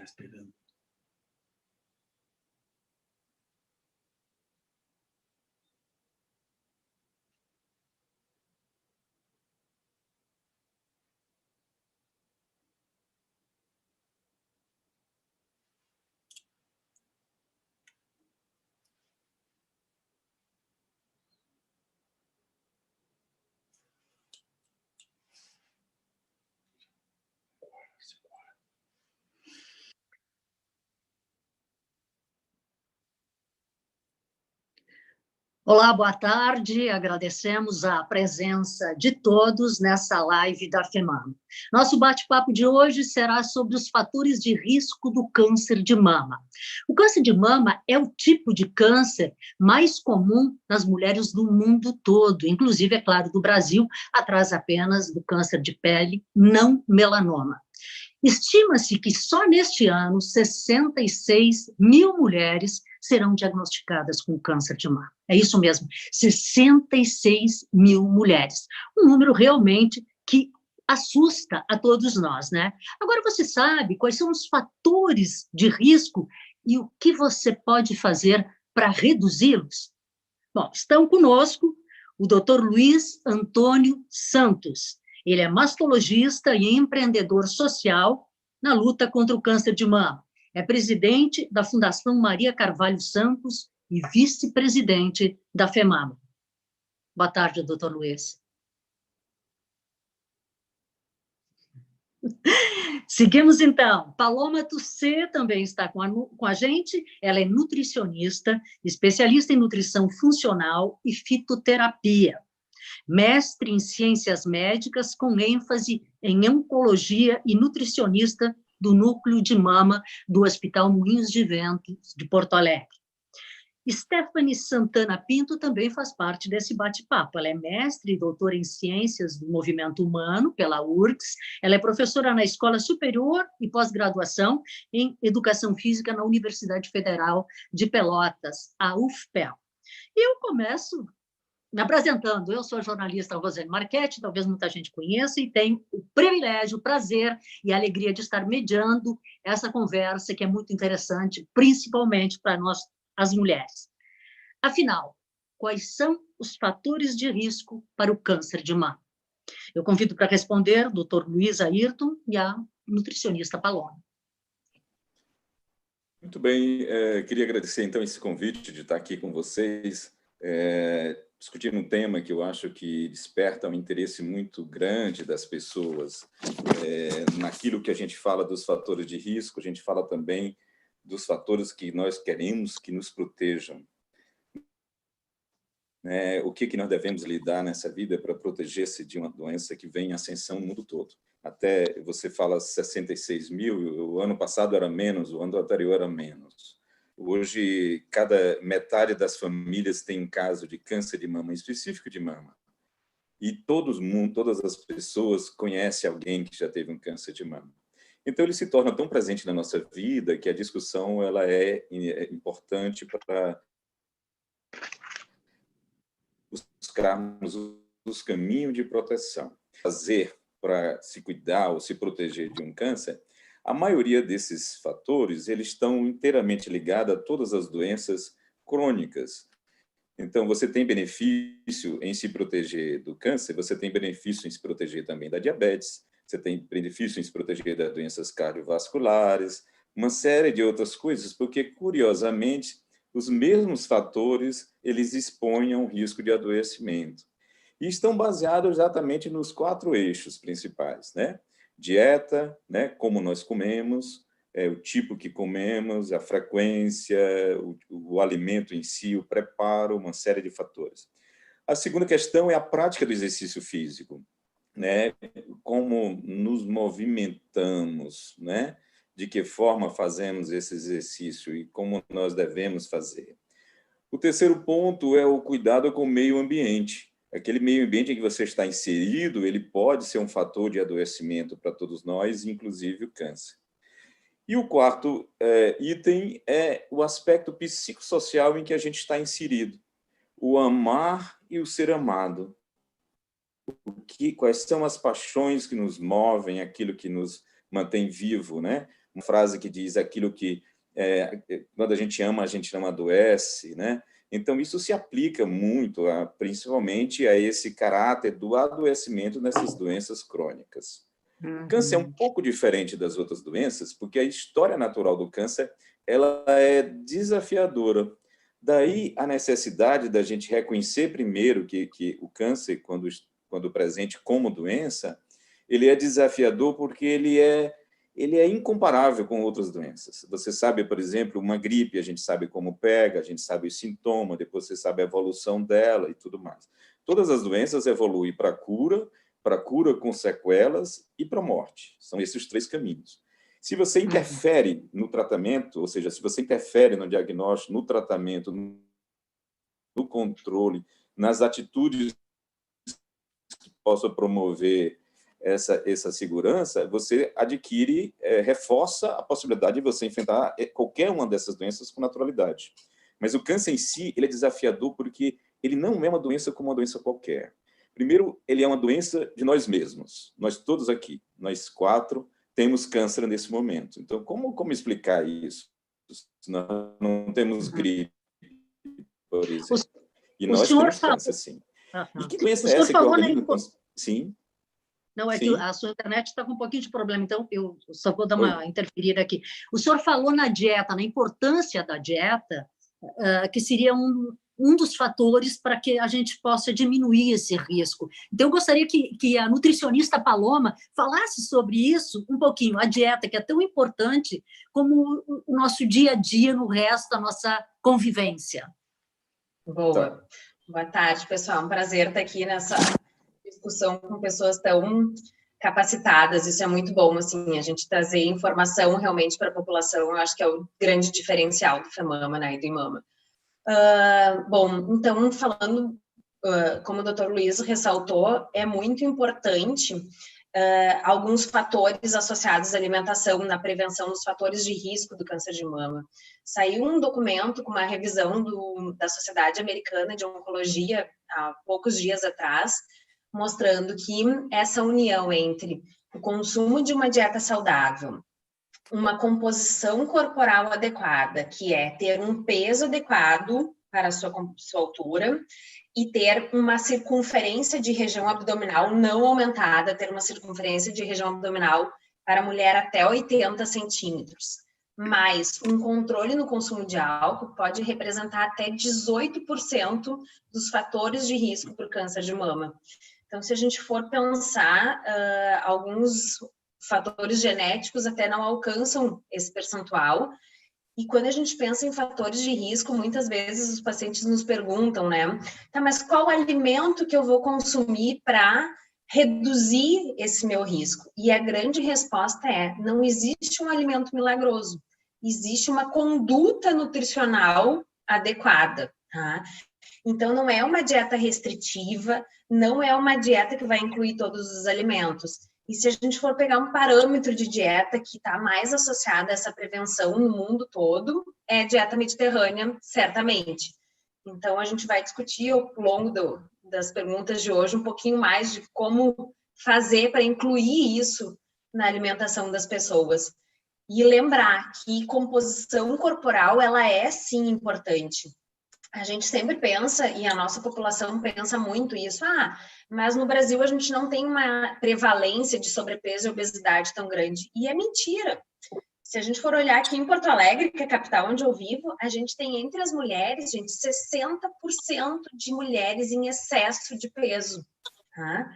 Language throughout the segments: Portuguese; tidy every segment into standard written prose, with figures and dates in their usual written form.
Está esperando. Olá, boa tarde. Agradecemos a presença de todos nessa live da FEMAMA. Nosso bate-papo de hoje será sobre os fatores de risco do câncer de mama. O câncer de mama é o tipo de câncer mais comum nas mulheres do mundo todo, inclusive, é claro, do Brasil, atrás apenas do câncer de pele, não melanoma. Estima-se que só neste ano 66 mil mulheres serão diagnosticadas com câncer de mama. É isso mesmo, 66 mil mulheres. Um número realmente que assusta a todos nós, né? Agora, você sabe quais são os fatores de risco e o que você pode fazer para reduzi-los? Bom, estão conosco o Dr. Luiz Antônio Santos. Ele é mastologista e empreendedor social na luta contra o câncer de mama. É presidente da Fundação Maria Carvalho Santos e vice-presidente da FEMAMA. Boa tarde, doutor Luiz. Seguimos, então. Paloma Tussê também está com a gente. Ela é nutricionista, especialista em nutrição funcional e fitoterapia. Mestre em ciências médicas com ênfase em oncologia e nutricionista do Núcleo de Mama do Hospital Moinhos de Vento de Porto Alegre. Stephanie Santana Pinto também faz parte desse bate-papo. Ela é mestre e doutora em Ciências do Movimento Humano pela URGS. Ela é professora na Escola Superior e Pós-Graduação em Educação Física na Universidade Federal de Pelotas, a UFPEL. E eu começo me apresentando. Eu sou a jornalista Rosane Marchetti, talvez muita gente conheça, e tenho o privilégio, o prazer e a alegria de estar mediando essa conversa, que é muito interessante, principalmente para nós, as mulheres. Afinal, quais são os fatores de risco para o câncer de mama? Eu convido para responder o Dr. Luiz Ayrton e a nutricionista Paloma. Muito bem, queria agradecer, então, esse convite de estar aqui com vocês, discutindo um tema que eu acho que desperta um interesse muito grande das pessoas. Naquilo que a gente fala dos fatores de risco, a gente fala também dos fatores que nós queremos que nos protejam. O que nós devemos lidar nessa vida para proteger-se de uma doença que vem em ascensão no mundo todo. Até você fala 66 mil, o ano passado era menos, o ano anterior era menos. Hoje, metade das famílias tem um caso de câncer de mama, específico de mama. E todas as pessoas conhecem alguém que já teve um câncer de mama. Então, ele se torna tão presente na nossa vida que a discussão ela é importante para buscarmos os caminhos de proteção. Fazer para se cuidar ou se proteger de um câncer, a maioria desses fatores eles estão inteiramente ligados a todas as doenças crônicas. Então, você tem benefício em se proteger do câncer, você tem benefício em se proteger também da diabetes, você tem benefício em se proteger das doenças cardiovasculares, uma série de outras coisas, porque, curiosamente, os mesmos fatores eles expõem a um risco de adoecimento. E estão baseados exatamente nos 4 eixos principais, né? Dieta, né? Como nós comemos, o tipo que comemos, a frequência, o alimento em si, o preparo, uma série de fatores. A segunda questão é a prática do exercício físico, né? Como nos movimentamos, né? De que forma fazemos esse exercício e como nós devemos fazer. O terceiro ponto é o cuidado com o meio ambiente. Aquele meio ambiente em que você está inserido, ele pode ser um fator de adoecimento para todos nós, inclusive o câncer. E o quarto item é o aspecto psicossocial em que a gente está inserido. O amar e o ser amado. Quais são as paixões que nos movem, aquilo que nos mantém vivo, né? uma frase que diz aquilo que, quando a gente não adoece, né? Então, isso se aplica muito, principalmente, a esse caráter do adoecimento nessas doenças crônicas. O câncer é um pouco diferente das outras doenças, porque a história natural do câncer ela é desafiadora. Daí a necessidade da gente reconhecer primeiro que o câncer, quando presente como doença, ele é desafiador porque ele é incomparável com outras doenças. Você sabe, por exemplo, uma gripe, a gente sabe como pega, a gente sabe o sintoma, depois você sabe a evolução dela e tudo mais. Todas as doenças evoluem para cura com sequelas e para a morte. São esses os 3 caminhos. Se você interfere no tratamento, ou seja, se você interfere no diagnóstico, no tratamento, no controle, nas atitudes que possam promover essa segurança, você adquire, reforça a possibilidade de você enfrentar qualquer uma dessas doenças com naturalidade. Mas o câncer em si, ele é desafiador porque ele não é uma doença como uma doença qualquer. Primeiro, ele é uma doença de nós mesmos. Nós todos aqui, nós 4, temos câncer nesse momento. Então, como explicar isso? Nós não temos gripe, por exemplo. E nós temos câncer, sim. E que doença é essa que o organismo... Sim. Não, é que a sua internet está com um pouquinho de problema, então eu só vou dar uma interferida aqui. O senhor falou na dieta, na importância da dieta, que seria um dos fatores para que a gente possa diminuir esse risco. Então, eu gostaria que a nutricionista Paloma falasse sobre isso um pouquinho, a dieta, que é tão importante como o nosso dia a dia no resto da nossa convivência. Boa. Boa tarde, pessoal. É um prazer estar aqui nessa discussão com pessoas tão capacitadas. Isso é muito bom, assim, a gente trazer informação realmente para a população. Eu acho que é o grande diferencial do FEMAMA, né, e do IMAMA. Bom, então, falando, como o Dr. Luiz ressaltou, é muito importante alguns fatores associados à alimentação na prevenção dos fatores de risco do câncer de mama. Saiu um documento com uma revisão da Sociedade Americana de Oncologia há poucos dias atrás, mostrando que essa união entre o consumo de uma dieta saudável, uma composição corporal adequada, que é ter um peso adequado para a sua altura, e ter uma circunferência de região abdominal não aumentada, ter uma circunferência de região abdominal para a mulher até 80 centímetros. Mas um controle no consumo de álcool pode representar até 18% dos fatores de risco por câncer de mama. Então, se a gente for pensar, alguns fatores genéticos até não alcançam esse percentual. E quando a gente pensa em fatores de risco, muitas vezes os pacientes nos perguntam, né? Tá, mas qual alimento que eu vou consumir para reduzir esse meu risco? E a grande resposta é: não existe um alimento milagroso. Existe uma conduta nutricional adequada, tá? Então, não é uma dieta restritiva, não é uma dieta que vai incluir todos os alimentos. E se a gente for pegar um parâmetro de dieta que está mais associado a essa prevenção no mundo todo, é a dieta mediterrânea, certamente. Então, a gente vai discutir ao longo das perguntas de hoje um pouquinho mais de como fazer para incluir isso na alimentação das pessoas. E lembrar que composição corporal, ela é sim importante. A gente sempre pensa, e a nossa população pensa muito isso, mas no Brasil a gente não tem uma prevalência de sobrepeso e obesidade tão grande. E é mentira. Se a gente for olhar aqui em Porto Alegre, que é a capital onde eu vivo, a gente tem entre as mulheres, gente, 60% de mulheres em excesso de peso. Tá?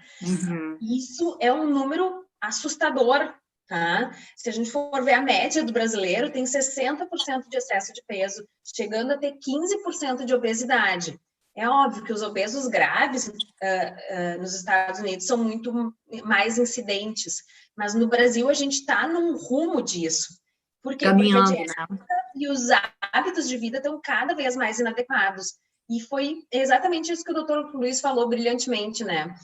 Isso é um número assustador. Tá? Se a gente for ver a média do brasileiro, tem 60% de excesso de peso, chegando a ter 15% de obesidade. É óbvio que os obesos graves nos Estados Unidos são muito mais incidentes, mas no Brasil a gente está num rumo disso. Por quê? Porque a dieta e os hábitos de vida estão cada vez mais inadequados. E foi exatamente isso que o Dr. Luiz falou brilhantemente, né?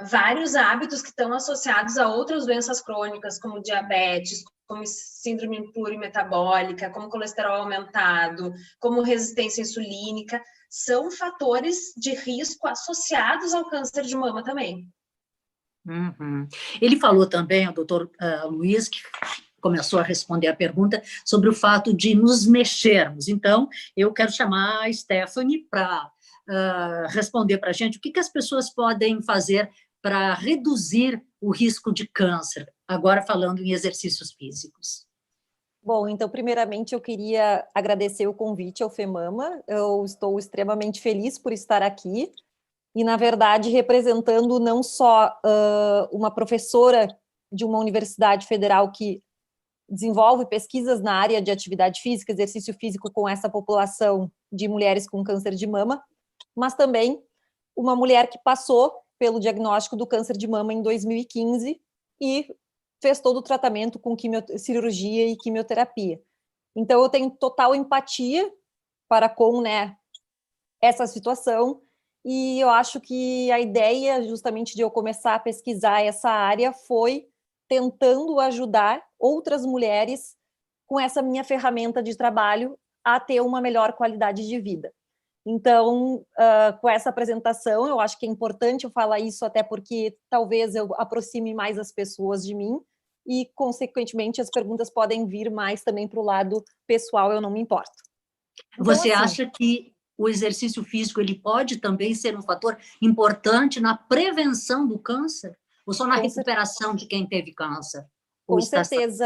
Vários hábitos que estão associados a outras doenças crônicas, como diabetes, como síndrome plurimetabólica, como colesterol aumentado, como resistência insulínica, são fatores de risco associados ao câncer de mama também. Ele falou também, o doutor Luiz, que começou a responder a pergunta sobre o fato de nos mexermos. Então, eu quero chamar a Stephanie para responder para a gente o que as pessoas podem fazer para reduzir o risco de câncer, agora falando em exercícios físicos. Bom, então, primeiramente, eu queria agradecer o convite ao FEMAMA. Eu estou extremamente feliz por estar aqui e, na verdade, representando não só uma professora de uma universidade federal que desenvolve pesquisas na área de atividade física, exercício físico com essa população de mulheres com câncer de mama, mas também uma mulher que passou pelo diagnóstico do câncer de mama em 2015 e fez todo o tratamento com cirurgia e quimioterapia. Então, eu tenho total empatia para com, né, essa situação, e eu acho que a ideia, justamente, de eu começar a pesquisar essa área foi tentando ajudar outras mulheres com essa minha ferramenta de trabalho a ter uma melhor qualidade de vida. Então, com essa apresentação, eu acho que é importante eu falar isso, até porque talvez eu aproxime mais as pessoas de mim e, consequentemente, as perguntas podem vir mais também para o lado pessoal, eu não me importo. Então, você acha que o exercício físico ele pode também ser um fator importante na prevenção do câncer? Ou só na recuperação de quem teve câncer? Com certeza.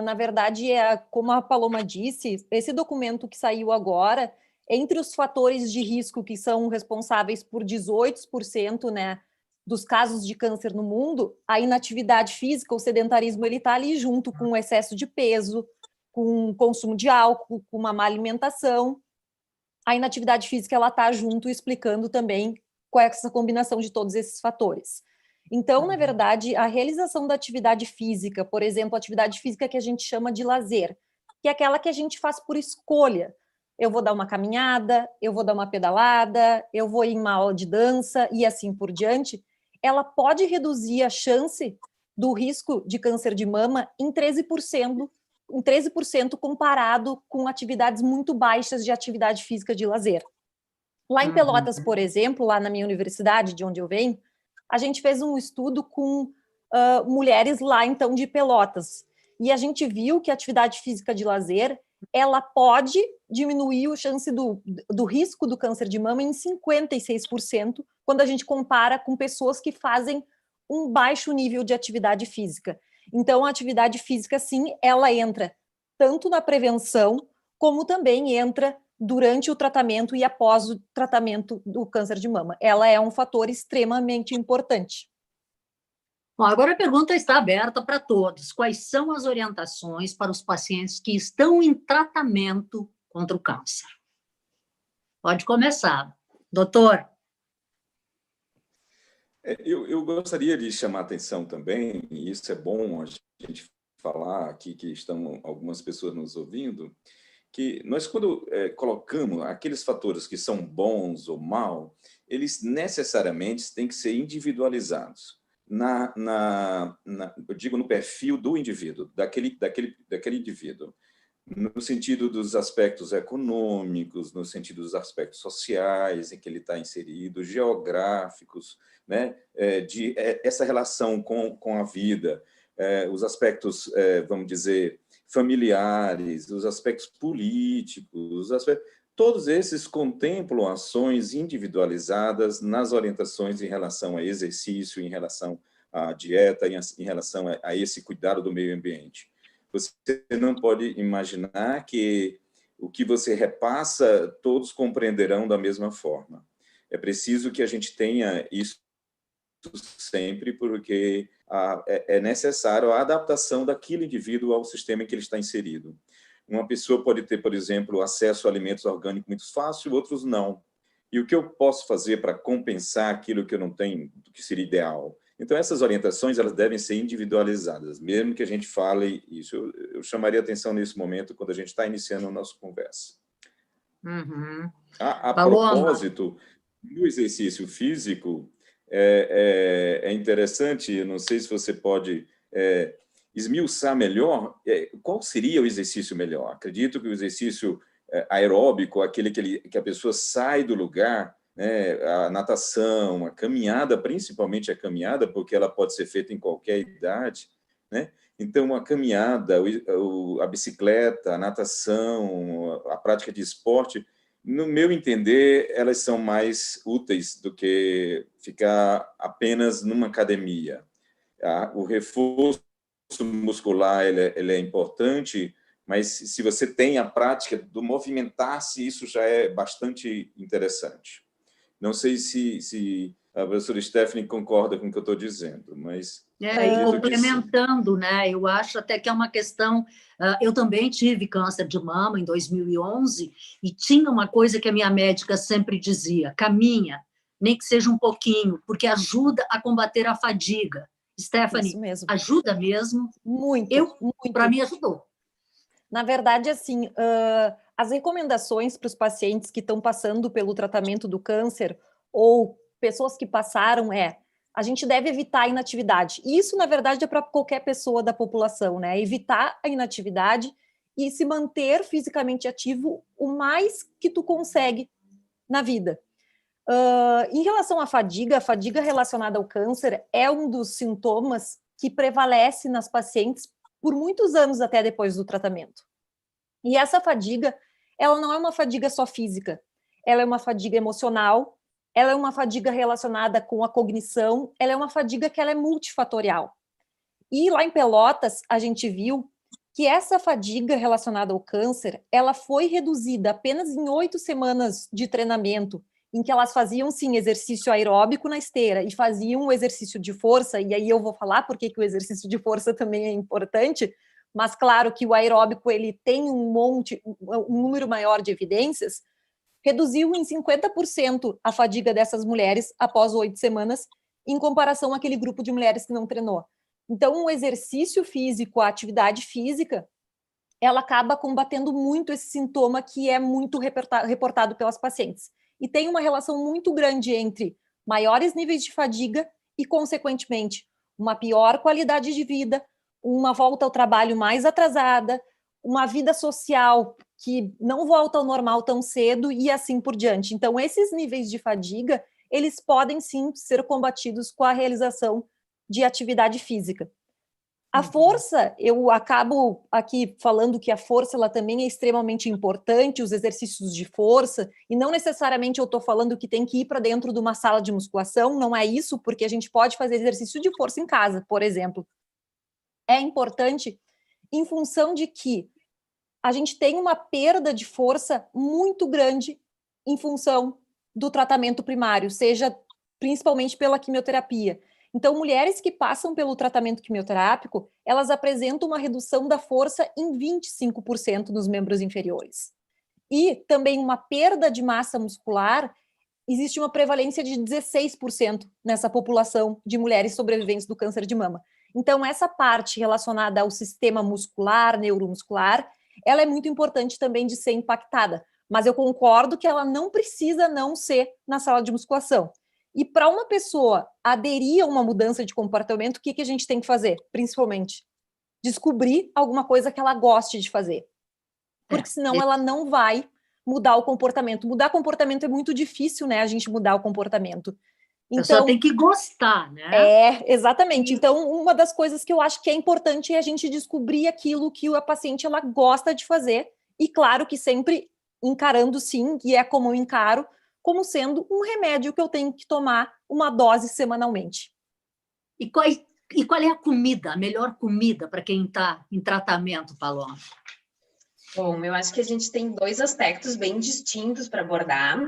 Na verdade, como a Paloma disse, esse documento que saiu agora, entre os fatores de risco que são responsáveis por 18%, né, dos casos de câncer no mundo, a inatividade física, o sedentarismo, ele está ali junto com o excesso de peso, com o consumo de álcool, com uma má alimentação. A inatividade física, ela está junto explicando também qual é essa combinação de todos esses fatores. Então, na verdade, a realização da atividade física, por exemplo, a atividade física que a gente chama de lazer, que é aquela que a gente faz por escolha. Eu vou dar uma caminhada, eu vou dar uma pedalada, eu vou ir em uma aula de dança e assim por diante, ela pode reduzir a chance do risco de câncer de mama em 13%, comparado com atividades muito baixas de atividade física de lazer. Lá em Pelotas, por exemplo, lá na minha universidade, de onde eu venho, a gente fez um estudo com mulheres lá, então, de Pelotas. E a gente viu que a atividade física de lazer, ela pode diminuir a chance do risco do câncer de mama em 56%, quando a gente compara com pessoas que fazem um baixo nível de atividade física. Então, a atividade física, sim, ela entra tanto na prevenção, como também entra durante o tratamento e após o tratamento do câncer de mama. Ela é um fator extremamente importante. Bom, agora a pergunta está aberta para todos. Quais são as orientações para os pacientes que estão em tratamento contra o câncer? Pode começar. Doutor. Eu gostaria de chamar a atenção também, e isso é bom a gente falar aqui, que estão algumas pessoas nos ouvindo, que nós, quando colocamos aqueles fatores que são bons ou mal, eles necessariamente têm que ser individualizados. Eu digo no perfil do indivíduo, daquele indivíduo, no sentido dos aspectos econômicos, no sentido dos aspectos sociais em que ele está inserido, geográficos, né? Essa relação com a vida, os aspectos, vamos dizer, familiares, os aspectos políticos, todos esses contemplam ações individualizadas nas orientações em relação a exercício, em relação à dieta, em relação a esse cuidado do meio ambiente. Você não pode imaginar que o que você repassa, todos compreenderão da mesma forma. É preciso que a gente tenha isso sempre, porque é necessário a adaptação daquele indivíduo ao sistema em que ele está inserido. Uma pessoa pode ter, por exemplo, acesso a alimentos orgânicos muito fácil, outros não. E o que eu posso fazer para compensar aquilo que eu não tenho, que seria ideal? Então, essas orientações elas devem ser individualizadas, mesmo que a gente fale isso. Eu chamaria atenção nesse momento, quando a gente está iniciando a nossa conversa. Uhum. A propósito do exercício físico, é interessante, eu não sei se você pode esmiuçar melhor, qual seria o exercício melhor? Acredito que o exercício aeróbico, aquele que a pessoa sai do lugar, né, a natação, a caminhada, principalmente a caminhada, porque ela pode ser feita em qualquer idade, né? Então, a caminhada, a bicicleta, a natação, a prática de esporte, no meu entender, elas são mais úteis do que ficar apenas numa academia. O reforço muscular ele é importante, mas se você tem a prática do movimentar-se, isso já é bastante interessante. Não sei se a professora Stephanie concorda com o que eu estou dizendo, mas... E complementando, né? Eu acho até que é uma questão... eu também tive câncer de mama em 2011 e tinha uma coisa que a minha médica sempre dizia: caminha, nem que seja um pouquinho, porque ajuda a combater a fadiga. Stephanie, ajuda mesmo? Muito. Para mim, ajudou. Na verdade, assim, as recomendações para os pacientes que estão passando pelo tratamento do câncer ou pessoas que passaram a gente deve evitar a inatividade. E isso, na verdade, é para qualquer pessoa da população, né? Evitar a inatividade e se manter fisicamente ativo o mais que tu consegue na vida. Em relação à fadiga, a fadiga relacionada ao câncer é um dos sintomas que prevalece nas pacientes por muitos anos até depois do tratamento. E essa fadiga, ela não é uma fadiga só física, ela é uma fadiga emocional, ela é uma fadiga relacionada com a cognição, ela é uma fadiga que ela é multifatorial. E lá em Pelotas, a gente viu que essa fadiga relacionada ao câncer, ela foi reduzida apenas em 8 semanas de treinamento, em que elas faziam, sim, exercício aeróbico na esteira e faziam o exercício de força, e aí eu vou falar por que o exercício de força também é importante, mas claro que o aeróbico ele tem um número maior de evidências, reduziu em 50% a fadiga dessas mulheres após 8 semanas, em comparação àquele grupo de mulheres que não treinou. Então, o exercício físico, a atividade física, ela acaba combatendo muito esse sintoma que é muito reportado pelas pacientes. E tem uma relação muito grande entre maiores níveis de fadiga e, consequentemente, uma pior qualidade de vida, uma volta ao trabalho mais atrasada, uma vida social que não volta ao normal tão cedo e assim por diante. Então, esses níveis de fadiga, eles podem sim ser combatidos com a realização de atividade física. A força, eu acabo aqui falando que a força ela também é extremamente importante, os exercícios de força, e não necessariamente eu estou falando que tem que ir para dentro de uma sala de musculação, não é isso, porque a gente pode fazer exercício de força em casa, por exemplo. É importante em função de que a gente tem uma perda de força muito grande em função do tratamento primário, seja principalmente pela quimioterapia. Então, mulheres que passam pelo tratamento quimioterápico, elas apresentam uma redução da força em 25% nos membros inferiores. E também uma perda de massa muscular, existe uma prevalência de 16% nessa população de mulheres sobreviventes do câncer de mama. Então, essa parte relacionada ao sistema muscular, neuromuscular, ela é muito importante também de ser impactada. Mas eu concordo que ela não precisa não ser na sala de musculação. E para uma pessoa aderir a uma mudança de comportamento, o que a gente tem que fazer, principalmente? Descobrir alguma coisa que ela goste de fazer. Porque senão ela não vai mudar o comportamento. Mudar comportamento é muito difícil, né? A gente mudar o comportamento. Então, só tem que gostar, né? Exatamente. Então, uma das coisas que eu acho que é importante é a gente descobrir aquilo que a paciente ela gosta de fazer. E claro que sempre encarando, sim, e é como eu encaro, como sendo um remédio que eu tenho que tomar uma dose semanalmente. E qual é a comida, a melhor comida para quem está em tratamento, Paloma? Bom, eu acho que a gente tem 2 aspectos bem distintos para abordar.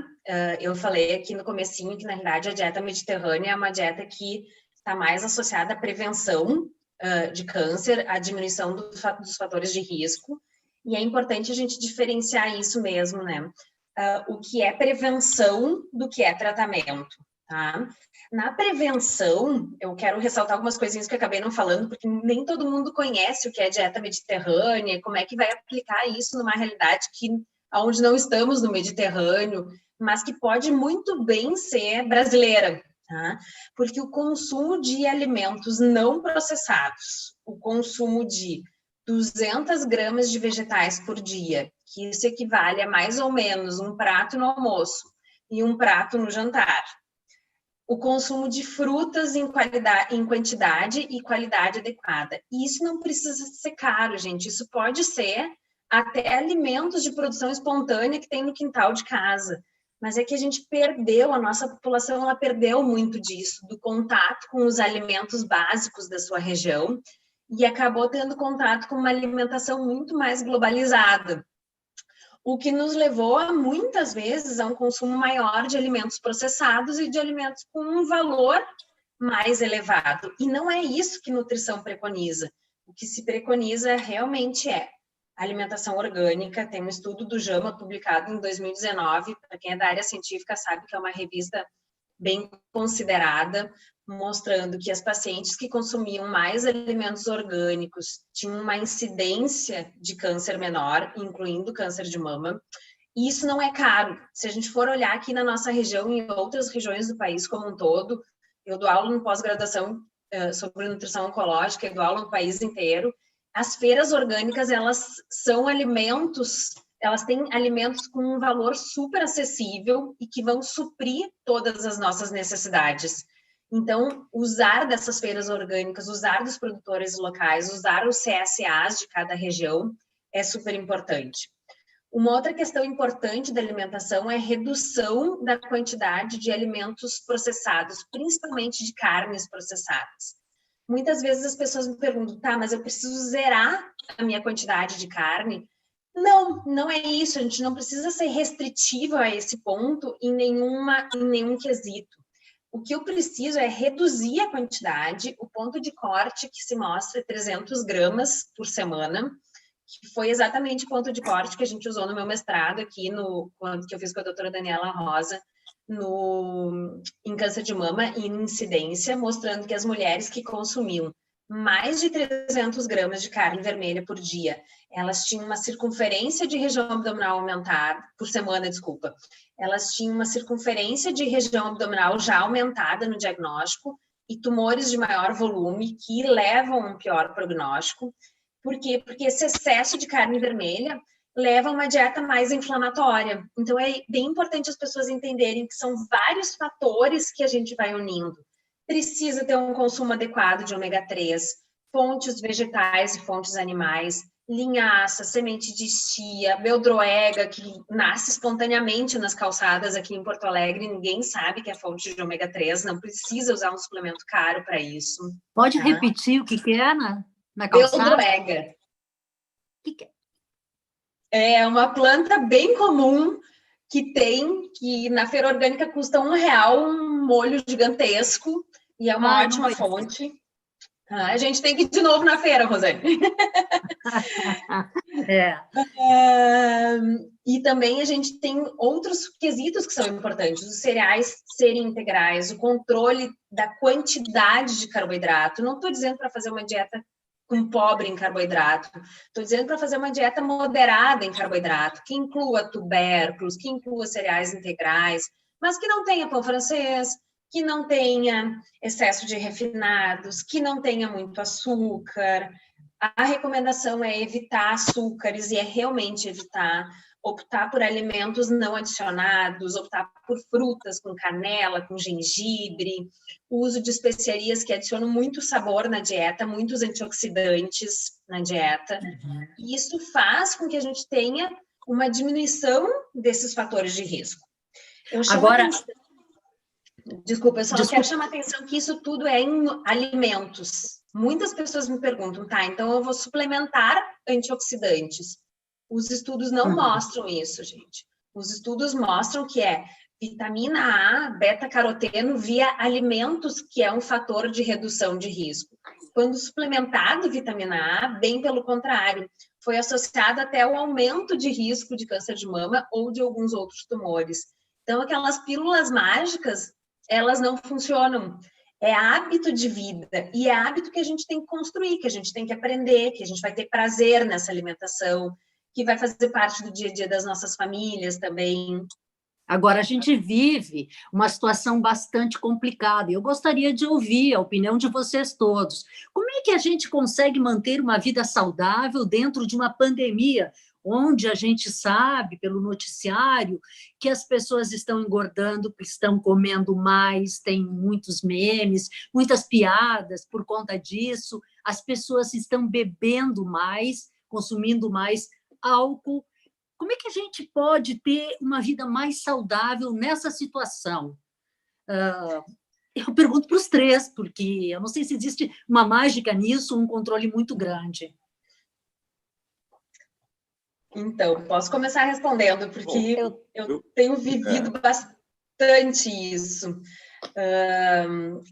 Eu falei aqui no comecinho que, na realidade, a dieta mediterrânea é uma dieta que está mais associada à prevenção de câncer, à diminuição dos fatores de risco, e é importante a gente diferenciar isso mesmo, né? O que é prevenção do que é tratamento, tá? Na prevenção, eu quero ressaltar algumas coisinhas que eu acabei não falando, porque nem todo mundo conhece o que é dieta mediterrânea, como é que vai aplicar isso numa realidade onde não estamos no Mediterrâneo, mas que pode muito bem ser brasileira, tá? Porque o consumo de alimentos não processados, o consumo de 200 gramas de vegetais por dia, que isso equivale a mais ou menos um prato no almoço e um prato no jantar. o consumo de frutas em quantidade e qualidade adequada. E isso não precisa ser caro, gente. Isso pode ser até alimentos de produção espontânea que tem no quintal de casa. Mas é que a gente perdeu, a nossa população ela perdeu muito disso, do contato com os alimentos básicos da sua região e acabou tendo contato com uma alimentação muito mais globalizada, o que nos levou, muitas vezes, a um consumo maior de alimentos processados e de alimentos com um valor mais elevado. E não é isso que nutrição preconiza. O que se preconiza realmente é alimentação orgânica. Tem um estudo do JAMA publicado em 2019, para quem é da área científica sabe que é uma revista bem considerada, mostrando que as pacientes que consumiam mais alimentos orgânicos tinham uma incidência de câncer menor, incluindo câncer de mama. E isso não é caro. Se a gente for olhar aqui na nossa região e em outras regiões do país como um todo, eu dou aula em pós-graduação sobre nutrição oncológica, eu dou aula no país inteiro. As feiras orgânicas, elas são alimentos, elas têm alimentos com um valor super acessível e que vão suprir todas as nossas necessidades. Então, usar dessas feiras orgânicas, usar dos produtores locais, usar os CSAs de cada região é super importante. Uma outra questão importante da alimentação é a redução da quantidade de alimentos processados, principalmente de carnes processadas. Muitas vezes as pessoas me perguntam, tá, mas eu preciso zerar a minha quantidade de carne? Não, não é isso, a gente não precisa ser restritivo a esse ponto em nenhum quesito. O que eu preciso é reduzir a quantidade, o ponto de corte que se mostra é 300 gramas por semana, que foi exatamente o ponto de corte que a gente usou no meu mestrado aqui, que eu fiz com a doutora Daniela Rosa, em câncer de mama e em incidência, mostrando que as mulheres que consumiam mais de 300 gramas de carne vermelha por dia, elas tinham uma circunferência de região abdominal aumentada, por semana, desculpa, elas tinham uma circunferência de região abdominal já aumentada no diagnóstico e tumores de maior volume que levam a um pior prognóstico. Por quê? Porque esse excesso de carne vermelha leva a uma dieta mais inflamatória. Então, é bem importante as pessoas entenderem que são vários fatores que a gente vai unindo. Precisa ter um consumo adequado de ômega 3, fontes vegetais e fontes animais, linhaça, semente de chia, beldroega, que nasce espontaneamente nas calçadas aqui em Porto Alegre, ninguém sabe que é fonte de ômega 3, não precisa usar um suplemento caro para isso. Pode repetir o que é na calçada? Beldroega. O que é? É uma planta bem comum que na feira orgânica custa R$1 um molho gigantesco e é uma ótima fonte. A gente tem que ir de novo na feira, Rosane. E também a gente tem outros quesitos que são importantes. Os cereais serem integrais, o controle da quantidade de carboidrato. Não estou dizendo para fazer uma dieta com pobre em carboidrato. Estou dizendo para fazer uma dieta moderada em carboidrato, que inclua tubérculos, que inclua cereais integrais, mas que não tenha pão francês, que não tenha excesso de refinados, que não tenha muito açúcar. A recomendação é evitar açúcares e é realmente evitar, optar por alimentos não adicionados, optar por frutas com canela, com gengibre, o uso de especiarias que adicionam muito sabor na dieta, muitos antioxidantes na dieta. E isso faz com que a gente tenha uma diminuição desses fatores de risco. Desculpa, eu só quero chamar a atenção que isso tudo é em alimentos. Muitas pessoas me perguntam, tá, então eu vou suplementar antioxidantes. Os estudos não mostram isso, gente. Os estudos mostram que é vitamina A, beta-caroteno via alimentos, que é um fator de redução de risco. Quando suplementado vitamina A, bem pelo contrário, foi associado até ao aumento de risco de câncer de mama ou de alguns outros tumores. Então, aquelas pílulas mágicas, elas não funcionam. É hábito de vida e é hábito que a gente tem que construir, que a gente tem que aprender, que a gente vai ter prazer nessa alimentação, que vai fazer parte do dia a dia das nossas famílias também. Agora, a gente vive uma situação bastante complicada e eu gostaria de ouvir a opinião de vocês todos. Como é que a gente consegue manter uma vida saudável dentro de uma pandemia onde a gente sabe, pelo noticiário, que as pessoas estão engordando, estão comendo mais, tem muitos memes, muitas piadas por conta disso, as pessoas estão bebendo mais, consumindo mais álcool. Como é que a gente pode ter uma vida mais saudável nessa situação? Eu pergunto para os três, porque eu não sei se existe uma mágica nisso, um controle muito grande. Então, posso começar respondendo, porque eu tenho vivido bastante isso.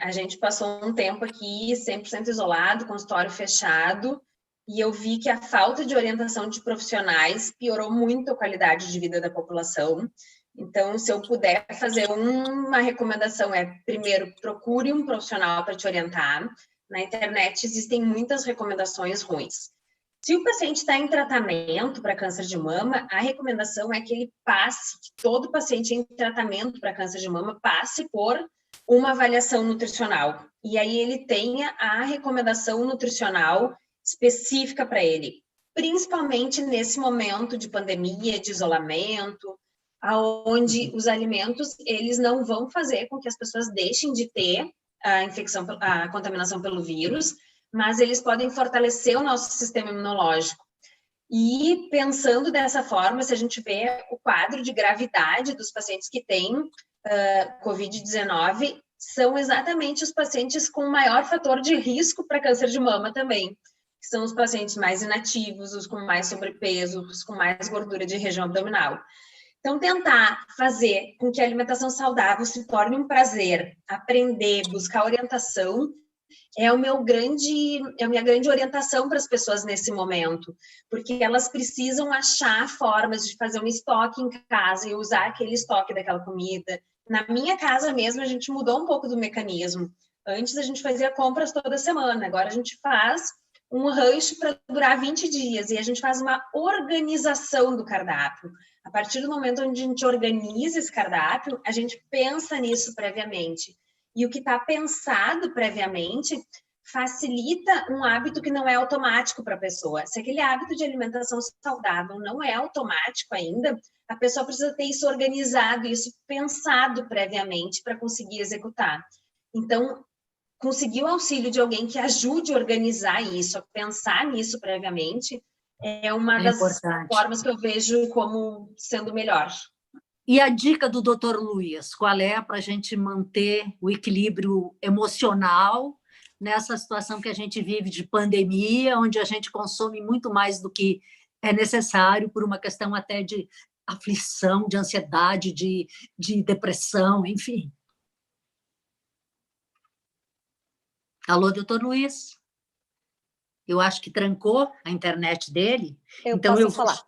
A gente passou um tempo aqui 100% isolado, consultório fechado, e eu vi que a falta de orientação de profissionais piorou muito a qualidade de vida da população. Então, se eu puder fazer uma recomendação, primeiro, procure um profissional para te orientar. Na internet existem muitas recomendações ruins. Se o paciente está em tratamento para câncer de mama, a recomendação é que ele passe, que todo paciente em tratamento para câncer de mama passe por uma avaliação nutricional. E aí ele tenha a recomendação nutricional específica para ele, principalmente nesse momento de pandemia, de isolamento, onde os alimentos eles não vão fazer com que as pessoas deixem de ter a infecção, a contaminação pelo vírus, mas eles podem fortalecer o nosso sistema imunológico. E pensando dessa forma, se a gente vê o quadro de gravidade dos pacientes que têm Covid-19, são exatamente os pacientes com maior fator de risco para câncer de mama também, que são os pacientes mais inativos, os com mais sobrepeso, os com mais gordura de região abdominal. Então, tentar fazer com que a alimentação saudável se torne um prazer, aprender, buscar orientação, é a minha grande orientação para as pessoas nesse momento, porque elas precisam achar formas de fazer um estoque em casa e usar aquele estoque daquela comida. Na minha casa mesmo, a gente mudou um pouco do mecanismo. Antes a gente fazia compras toda semana, agora a gente faz um rancho para durar 20 dias e a gente faz uma organização do cardápio. A partir do momento onde a gente organiza esse cardápio, a gente pensa nisso previamente. E o que está pensado previamente facilita um hábito que não é automático para a pessoa. Se aquele hábito de alimentação saudável não é automático ainda, a pessoa precisa ter isso organizado, isso pensado previamente para conseguir executar. Então, conseguir o auxílio de alguém que ajude a organizar isso, a pensar nisso previamente, é uma das formas que eu vejo como sendo melhor. E a dica do Dr. Luiz, qual é para a gente manter o equilíbrio emocional nessa situação que a gente vive de pandemia, onde a gente consome muito mais do que é necessário por uma questão até de aflição, de ansiedade, de depressão, enfim. Alô, doutor Luiz? Eu acho que trancou a internet dele. Então eu posso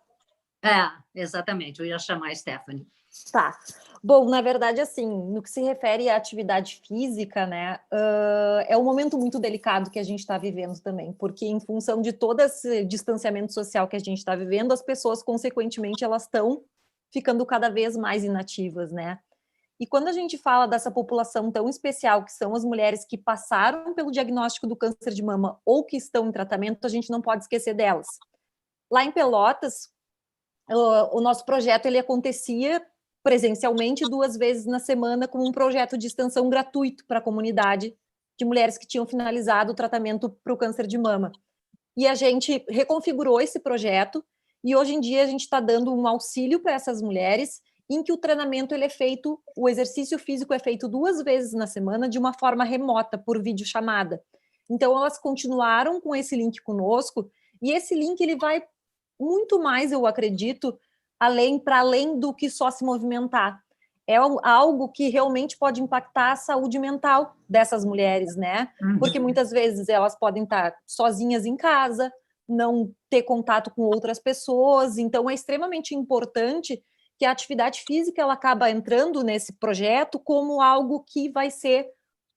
falar. Exatamente, eu ia chamar a Stephanie. Tá. Bom, na verdade, assim, no que se refere à atividade física, né, é um momento muito delicado que a gente está vivendo também, porque em função de todo esse distanciamento social que a gente está vivendo, as pessoas, consequentemente, elas estão ficando cada vez mais inativas, né? E quando a gente fala dessa população tão especial, que são as mulheres que passaram pelo diagnóstico do câncer de mama ou que estão em tratamento, a gente não pode esquecer delas. Lá em Pelotas, o nosso projeto ele acontecia presencialmente 2 vezes na semana como um projeto de extensão gratuito para a comunidade de mulheres que tinham finalizado o tratamento para o câncer de mama. E a gente reconfigurou esse projeto e hoje em dia a gente está dando um auxílio para essas mulheres em que o treinamento ele é feito, o exercício físico é feito 2 vezes na semana de uma forma remota, por videochamada. Então elas continuaram com esse link conosco e esse link ele vai muito mais, eu acredito, para além do que só se movimentar. É algo que realmente pode impactar a saúde mental dessas mulheres, né? Porque muitas vezes elas podem estar sozinhas em casa, não ter contato com outras pessoas, então é extremamente importante que a atividade física ela acaba entrando nesse projeto como algo que vai ser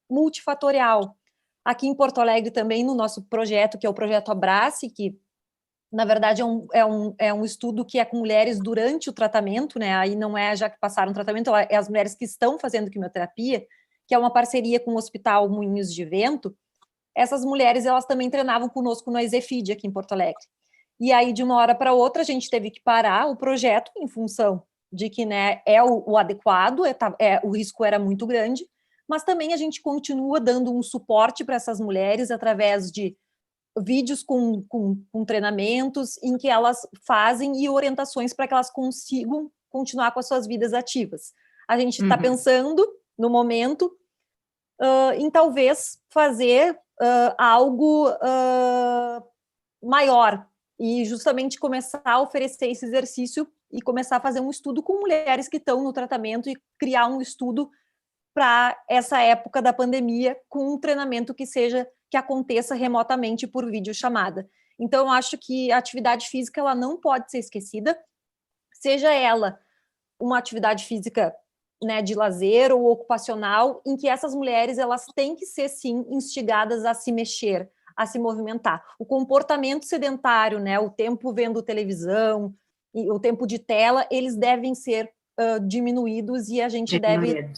multifatorial. Aqui em Porto Alegre também, no nosso projeto, que é o Projeto Abrace, que na verdade é um estudo que é com mulheres durante o tratamento, né? Aí não é já que passaram o tratamento, é as mulheres que estão fazendo quimioterapia, que é uma parceria com o Hospital Moinhos de Vento. Essas mulheres, elas também treinavam conosco no Exefid aqui em Porto Alegre. E aí, de uma hora para outra, a gente teve que parar o projeto em função de que, né, é o adequado, o risco era muito grande, mas também a gente continua dando um suporte para essas mulheres através de vídeos com treinamentos em que elas fazem e orientações para que elas consigam continuar com as suas vidas ativas. A gente está pensando, no momento, em talvez fazer algo maior e justamente começar a oferecer esse exercício e começar a fazer um estudo com mulheres que estão no tratamento e criar um estudo para essa época da pandemia com um treinamento que aconteça remotamente por videochamada. Então, eu acho que a atividade física ela não pode ser esquecida, seja ela uma atividade física, né, de lazer ou ocupacional, em que essas mulheres elas têm que ser, sim, instigadas a se mexer, a se movimentar. O comportamento sedentário, né, o tempo vendo televisão, e o tempo de tela, eles devem ser diminuídos e a gente deve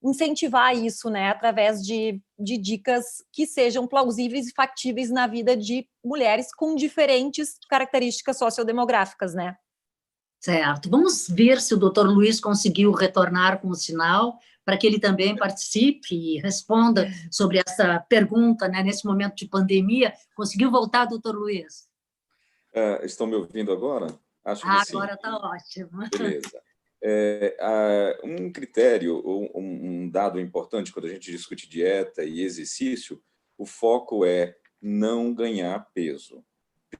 incentivar isso, né, através de dicas que sejam plausíveis e factíveis na vida de mulheres com diferentes características sociodemográficas, né? Certo. Vamos ver se o doutor Luiz conseguiu retornar com o sinal, para que ele também participe e responda sobre essa pergunta, né, nesse momento de pandemia. Conseguiu voltar, doutor Luiz? Estão me ouvindo agora? Acho que sim. Agora está ótimo. Beleza. Um critério, um dado importante quando a gente discute dieta e exercício, o foco é não ganhar peso,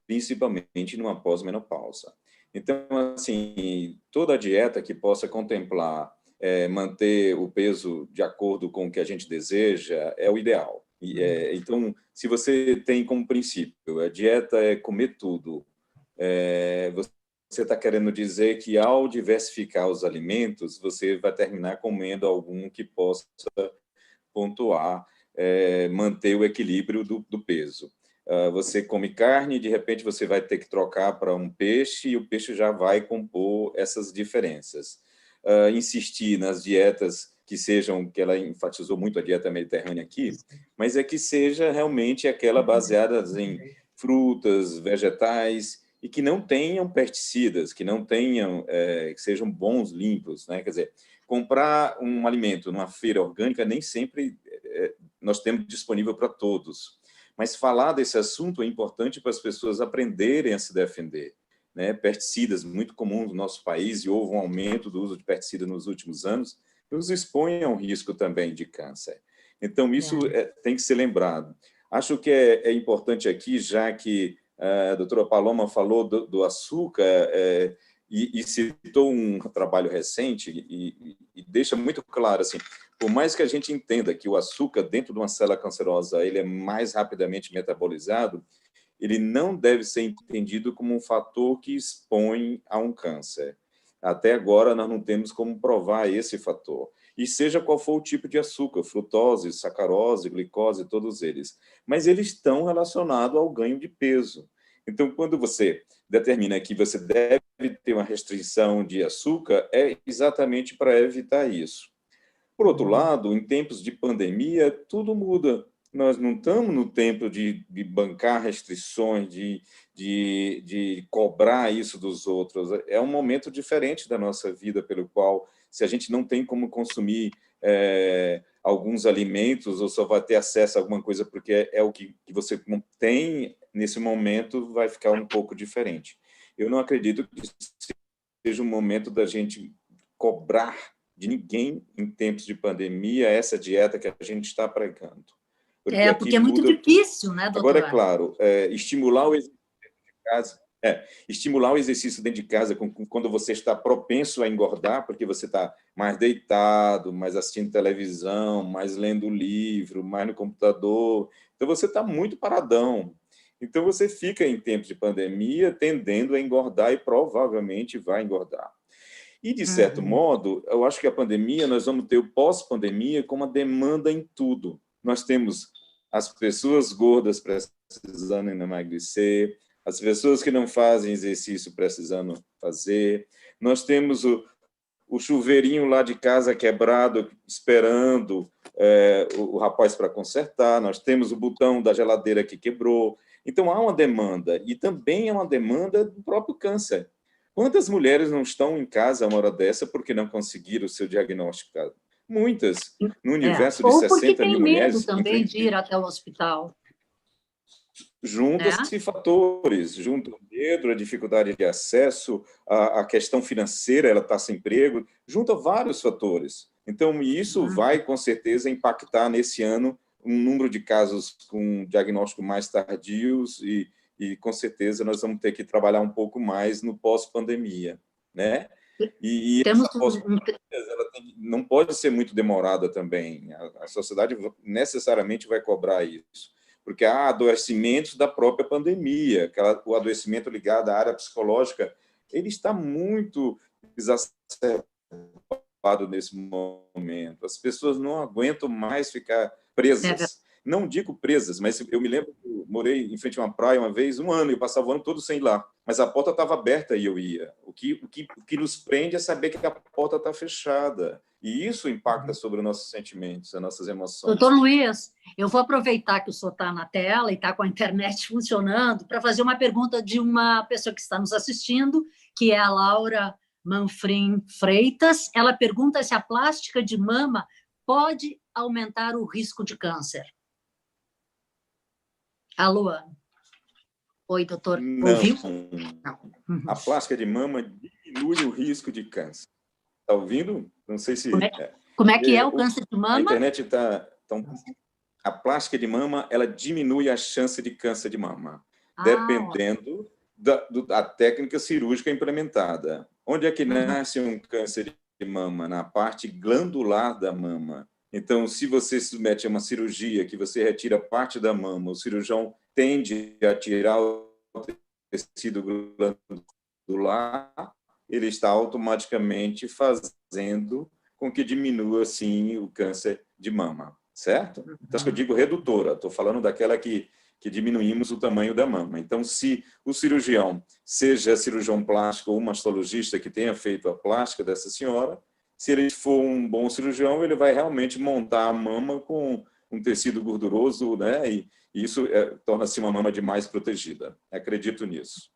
principalmente numa pós-menopausa. Então, assim, toda dieta que possa contemplar manter o peso de acordo com o que a gente deseja é o ideal. Então, se você tem como princípio a dieta é comer tudo, você está querendo dizer que, ao diversificar os alimentos, você vai terminar comendo algum que possa pontuar, manter o equilíbrio do peso. Você come carne, de repente você vai ter que trocar para um peixe, e o peixe já vai compor essas diferenças. Insistir nas dietas que sejam, que ela enfatizou muito a dieta mediterrânea aqui, mas é que seja realmente aquela baseada em frutas, vegetais, e que não tenham pesticidas, que não tenham, que sejam bons, limpos, né? Quer dizer, comprar um alimento numa feira orgânica nem sempre nós temos disponível para todos. Mas falar desse assunto é importante para as pessoas aprenderem a se defender, né? Pesticidas muito comuns no nosso país, e houve um aumento do uso de pesticidas nos últimos anos, que os expõe a um risco também de câncer. Então, isso tem que ser lembrado. Acho que é importante aqui, já que a doutora Paloma falou do açúcar e citou um trabalho recente e deixa muito claro, assim, por mais que a gente entenda que o açúcar dentro de uma célula cancerosa ele é mais rapidamente metabolizado, ele não deve ser entendido como um fator que expõe a um câncer. Até agora, nós não temos como provar esse fator. E seja qual for o tipo de açúcar, frutose, sacarose, glicose, todos eles. Mas eles estão relacionados ao ganho de peso. Então, quando você determina que você deve ter uma restrição de açúcar, é exatamente para evitar isso. Por outro lado, em tempos de pandemia, tudo muda. Nós não estamos no tempo de bancar restrições, de cobrar isso dos outros. É um momento diferente da nossa vida, pelo qual, se a gente não tem como consumir alguns alimentos, ou só vai ter acesso a alguma coisa porque é o que você tem nesse momento, vai ficar um pouco diferente. Eu não acredito que seja um momento da gente cobrar de ninguém em tempos de pandemia essa dieta que a gente está pregando. Porque é muito difícil, né, doutora? Agora, é claro, estimular o exercício dentro de casa, estimular o exercício dentro de casa quando você está propenso a engordar, porque você está mais deitado, mais assistindo televisão, mais lendo livro, mais no computador, então você está muito paradão. Então você fica em tempos de pandemia tendendo a engordar e provavelmente vai engordar. E, de certo modo, eu acho que a pandemia, nós vamos ter o pós-pandemia com uma demanda em tudo. Nós temos as pessoas gordas precisando emagrecer, as pessoas que não fazem exercício precisando fazer, nós temos o chuveirinho lá de casa quebrado, esperando o rapaz para consertar, nós temos o botão da geladeira que quebrou. Então, há uma demanda, e também é uma demanda do próprio câncer. Quantas mulheres não estão em casa a uma hora dessa porque não conseguiram o seu diagnóstico? Muitas. No universo de Ou 60 porque tem mil medo mulheres... também de ir até o hospital. Juntam-se fatores, juntam o medo, a dificuldade de acesso, a questão financeira, ela está sem emprego, junta vários fatores. Então, isso vai, com certeza, impactar nesse ano um número de casos com diagnóstico mais tardios e com certeza, nós vamos ter que trabalhar um pouco mais no pós-pandemia, né? E essa pós-pandemia, ela não pode ser muito demorada também. A sociedade necessariamente vai cobrar isso, porque há adoecimentos da própria pandemia, o adoecimento ligado à área psicológica, ele está muito exacerbado nesse momento. As pessoas não aguentam mais ficar presas. Não digo presas, mas eu me lembro que eu morei em frente a uma praia uma vez, um ano, e eu passava o ano todo sem ir lá. Mas a porta estava aberta e eu ia. O que nos prende é saber que a porta está fechada. E isso impacta sobre os nossos sentimentos, as nossas emoções. Doutor Luiz, eu vou aproveitar que o senhor está na tela e está com a internet funcionando para fazer uma pergunta de uma pessoa que está nos assistindo, que é a Laura Manfrim Freitas. Ela pergunta se a plástica de mama pode aumentar o risco de câncer. Alô? Oi, doutor. Ouviu? Não. A plástica de mama diminui o risco de câncer. Está ouvindo? Não sei se... Como é que é o câncer de mama? A internet está... A plástica de mama, ela diminui a chance de câncer de mama, dependendo da técnica cirúrgica implementada. Onde é que nasce um câncer de mama? Na parte glandular da mama. Então, se você se submete a uma cirurgia que você retira parte da mama, o cirurgião tende a tirar o tecido glandular, ele está automaticamente fazendo com que diminua, assim, o câncer de mama, certo? Então, eu digo redutora, estou falando daquela que diminuímos o tamanho da mama. Então, se o cirurgião, seja cirurgião plástico ou mastologista que tenha feito a plástica dessa senhora, se ele for um bom cirurgião, ele vai realmente montar a mama com um tecido gorduroso, né? E isso torna-se uma mama mais protegida. Acredito nisso.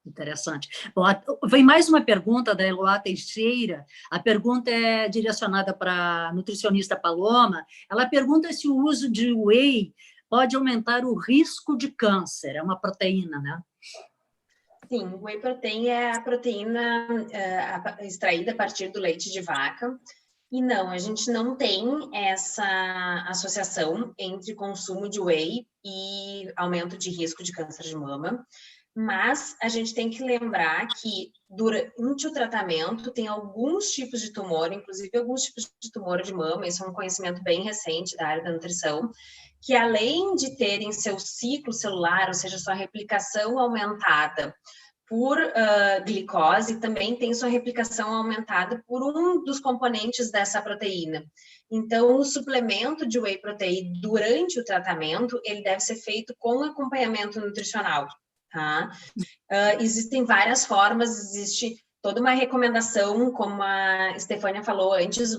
Interessante. Bom, vem mais uma pergunta da Eloá Teixeira. A pergunta é direcionada para a nutricionista Paloma. Ela pergunta se o uso de whey pode aumentar o risco de câncer. É uma proteína, né? Sim, o whey protein é a proteína extraída a partir do leite de vaca. E não, a gente não tem essa associação entre consumo de whey e aumento de risco de câncer de mama. Mas a gente tem que lembrar que durante o tratamento tem alguns tipos de tumor, inclusive alguns tipos de tumor de mama, isso é um conhecimento bem recente da área da nutrição, que além de terem seu ciclo celular, ou seja, sua replicação aumentada por glicose, também tem sua replicação aumentada por um dos componentes dessa proteína. Então, o suplemento de whey protein durante o tratamento, ele deve ser feito com acompanhamento nutricional, tá? Existem várias formas, existe toda uma recomendação, como a Estefânia falou antes,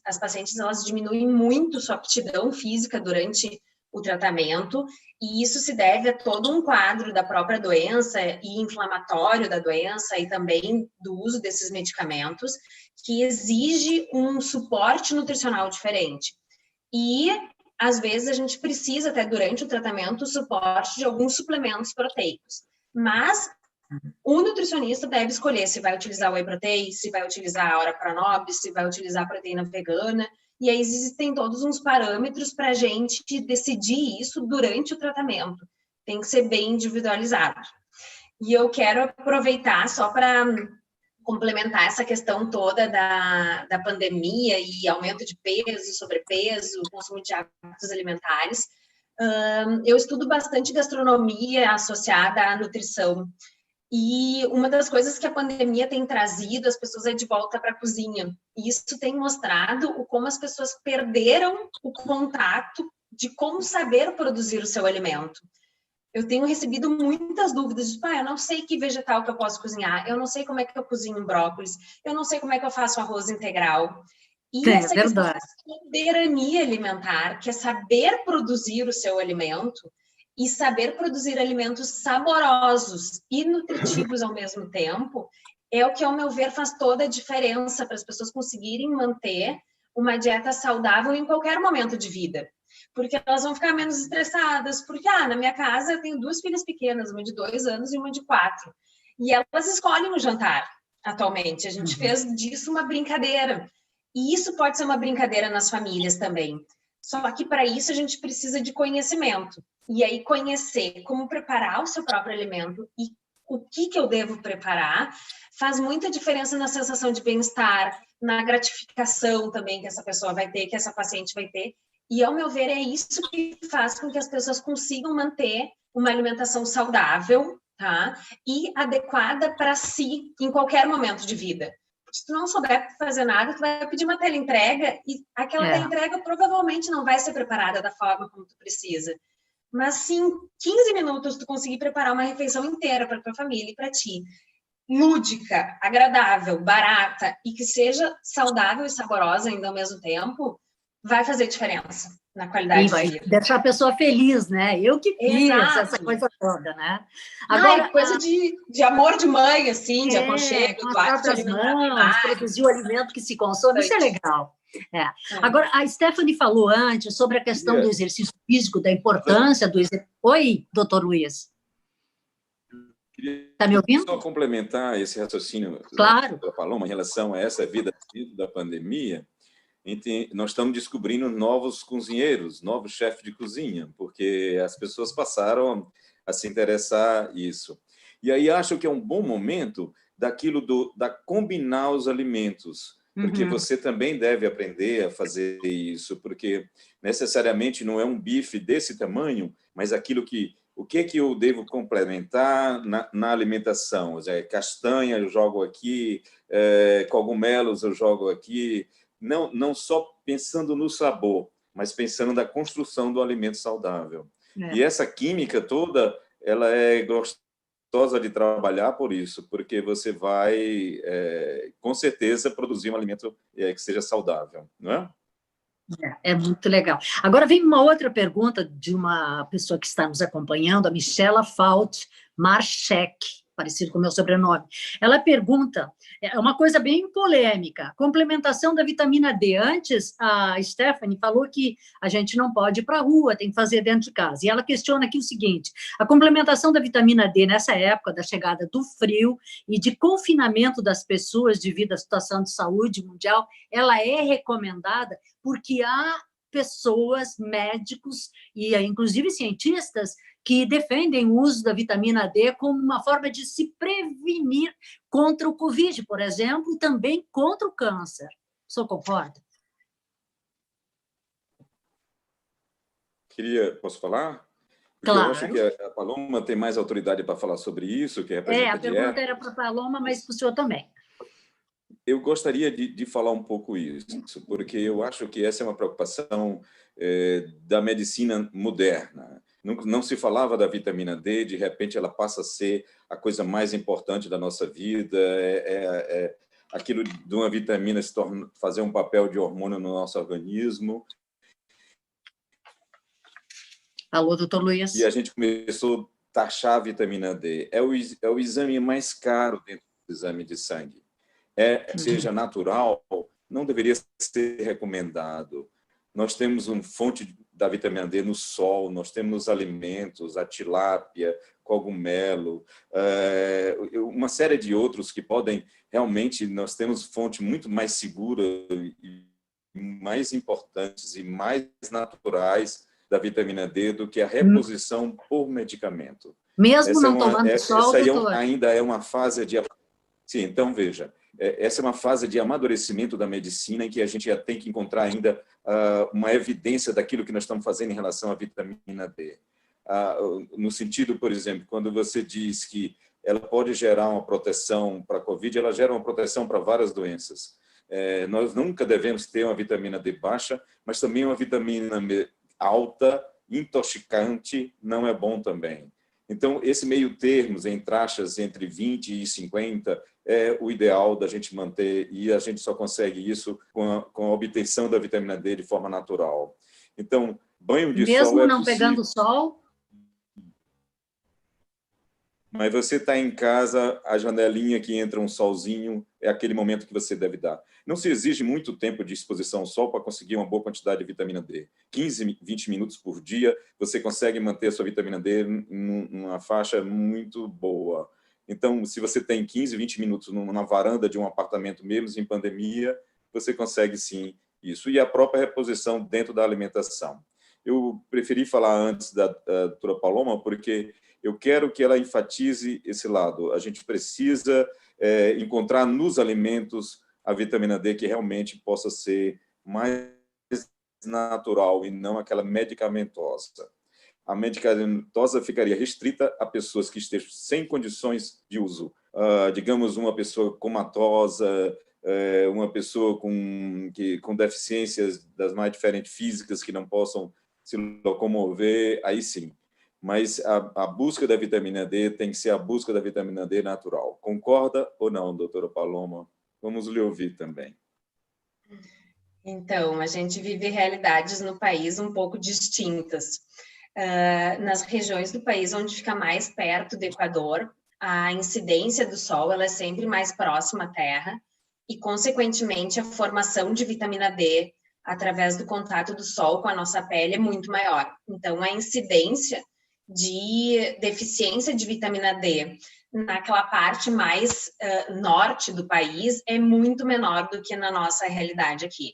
as pacientes elas diminuem muito sua aptidão física durante o tratamento, e isso se deve a todo um quadro da própria doença e inflamatório da doença e também do uso desses medicamentos, que exige um suporte nutricional diferente. E, às vezes, a gente precisa, até durante o tratamento, o suporte de alguns suplementos proteicos. Mas o nutricionista deve escolher se vai utilizar o whey protein, se vai utilizar a Ora Pronobis, se vai utilizar a proteína vegana, e aí existem todos uns parâmetros para a gente decidir isso durante o tratamento. Tem que ser bem individualizado. E eu quero aproveitar só para complementar essa questão toda da pandemia e aumento de peso, sobrepeso, consumo de hábitos alimentares. Eu estudo bastante gastronomia associada à nutrição. E uma das coisas que a pandemia tem trazido as pessoas é de volta para a cozinha. E isso tem mostrado como as pessoas perderam o contato de como saber produzir o seu alimento. Eu tenho recebido muitas dúvidas, tipo, eu não sei que vegetal que eu posso cozinhar, eu não sei como é que eu cozinho brócolis, eu não sei como é que eu faço arroz integral. E É essa questão verdade. da soberania alimentar, que é saber produzir o seu alimento e saber produzir alimentos saborosos e nutritivos ao mesmo tempo, é o que, ao meu ver, faz toda a diferença para as pessoas conseguirem manter uma dieta saudável em qualquer momento de vida. Porque elas vão ficar menos estressadas, porque, na minha casa eu tenho 2 filhas pequenas, uma de 2 anos e uma de 4, e elas escolhem o jantar, atualmente. A gente fez disso uma brincadeira. E isso pode ser uma brincadeira nas famílias também. Só que para isso a gente precisa de conhecimento. E aí conhecer como preparar o seu próprio alimento e o que eu devo preparar faz muita diferença na sensação de bem-estar, na gratificação também que essa pessoa vai ter, que essa paciente vai ter. E, ao meu ver, é isso que faz com que as pessoas consigam manter uma alimentação saudável, tá? E adequada para si em qualquer momento de vida. Se tu não souber fazer nada, tu vai pedir uma teleentrega e aquela teleentrega provavelmente não vai ser preparada da forma como tu precisa. Mas se em 15 minutos tu conseguir preparar uma refeição inteira para tua família e para ti, lúdica, agradável, barata e que seja saudável e saborosa ainda ao mesmo tempo, vai fazer diferença na qualidade vai de vida. deixar a pessoa feliz, né? Eu que fiz essa coisa toda, né? Agora, é coisa de amor de mãe, assim, de aconchego, com as próprias mãos, produzir o alimento que se consome, isso é legal. Agora, a Stephanie falou antes sobre a questão do exercício físico, da importância do exercício. Oi, doutor Luiz. Está me ouvindo? Só complementar esse raciocínio da Paloma em relação a essa vida da pandemia. Nós estamos descobrindo novos cozinheiros, novos chefes de cozinha, porque as pessoas passaram a se interessar nisso. E aí acho que é um bom momento da combinar os alimentos, porque você também deve aprender a fazer isso, porque necessariamente não é um bife desse tamanho, mas o que eu devo complementar na alimentação? Castanha eu jogo aqui, cogumelos eu jogo aqui, não só pensando no sabor, mas pensando na construção do alimento saudável. E essa química toda, ela é gostosa de trabalhar por isso, porque você vai, com certeza, produzir um alimento que seja saudável, não é? É muito legal. Agora vem uma outra pergunta de uma pessoa que está nos acompanhando, a Michela Fault Marchek, parecido com o meu sobrenome. Ela pergunta, é uma coisa bem polêmica, complementação da vitamina D. Antes, a Stephanie falou que a gente não pode ir para a rua, tem que fazer dentro de casa. E ela questiona aqui o seguinte, a complementação da vitamina D nessa época da chegada do frio e de confinamento das pessoas devido à situação de saúde mundial, ela é recomendada porque há pessoas, médicos e inclusive cientistas que defendem o uso da vitamina D como uma forma de se prevenir contra o Covid, por exemplo, e também contra o câncer. O senhor concorda? Posso falar? Porque claro. Eu acho que a Paloma tem mais autoridade para falar sobre isso, que representa a pergunta era para a Paloma, mas para o senhor também. Eu gostaria de falar um pouco isso, porque eu acho que essa é uma preocupação da medicina moderna. Não se falava da vitamina D, de repente ela passa a ser a coisa mais importante da nossa vida, aquilo de uma vitamina fazer um papel de hormônio no nosso organismo. Alô, doutor Luiz. E a gente começou a taxar a vitamina D. É o exame mais caro dentro do exame de sangue. Seja natural, não deveria ser recomendado. Nós temos uma fonte da vitamina D no sol, nós temos nos alimentos, a tilápia, cogumelo, uma série de outros que podem, realmente, nós temos fonte muito mais segura e mais importantes e mais naturais da vitamina D do que a reposição por medicamento. Mesmo não tomando sol, doutor? Ainda é uma fase de... Sim, então, veja, essa é uma fase de amadurecimento da medicina em que a gente já tem que encontrar ainda uma evidência daquilo que nós estamos fazendo em relação à vitamina D. No sentido, por exemplo, quando você diz que ela pode gerar uma proteção para a COVID, ela gera uma proteção para várias doenças. Nós nunca devemos ter uma vitamina D baixa, mas também uma vitamina alta, intoxicante, não é bom também. Então, esse meio termo, em taxas entre 20 e 50, é o ideal da gente manter, e a gente só consegue isso com a obtenção da vitamina D de forma natural. Então, banho de sol Mesmo é não possível. pegando sol? Mas você está em casa, a janelinha que entra um solzinho, é aquele momento que você deve dar. Não se exige muito tempo de exposição ao sol para conseguir uma boa quantidade de vitamina D. 15, 20 minutos por dia, você consegue manter a sua vitamina D numa faixa muito boa. Então, se você tem 15, 20 minutos na varanda de um apartamento, mesmo em pandemia, você consegue sim isso. E a própria reposição dentro da alimentação. Eu preferi falar antes da doutora Paloma, porque eu quero que ela enfatize esse lado. A gente precisa encontrar nos alimentos a vitamina D que realmente possa ser mais natural e não aquela medicamentosa. A medicamentosa ficaria restrita a pessoas que estejam sem condições de uso. Digamos, uma pessoa comatosa, uma pessoa com deficiências das mais diferentes físicas que não possam se locomover, aí sim. Mas a busca da vitamina D tem que ser a busca da vitamina D natural. Concorda ou não, doutora Paloma? Vamos lhe ouvir também. Então, a gente vive realidades no país um pouco distintas. Nas regiões do país onde fica mais perto do Equador, a incidência do sol ela é sempre mais próxima à Terra e, consequentemente, a formação de vitamina D através do contato do sol com a nossa pele é muito maior. Então, a incidência de deficiência de vitamina D naquela parte mais norte do país é muito menor do que na nossa realidade aqui.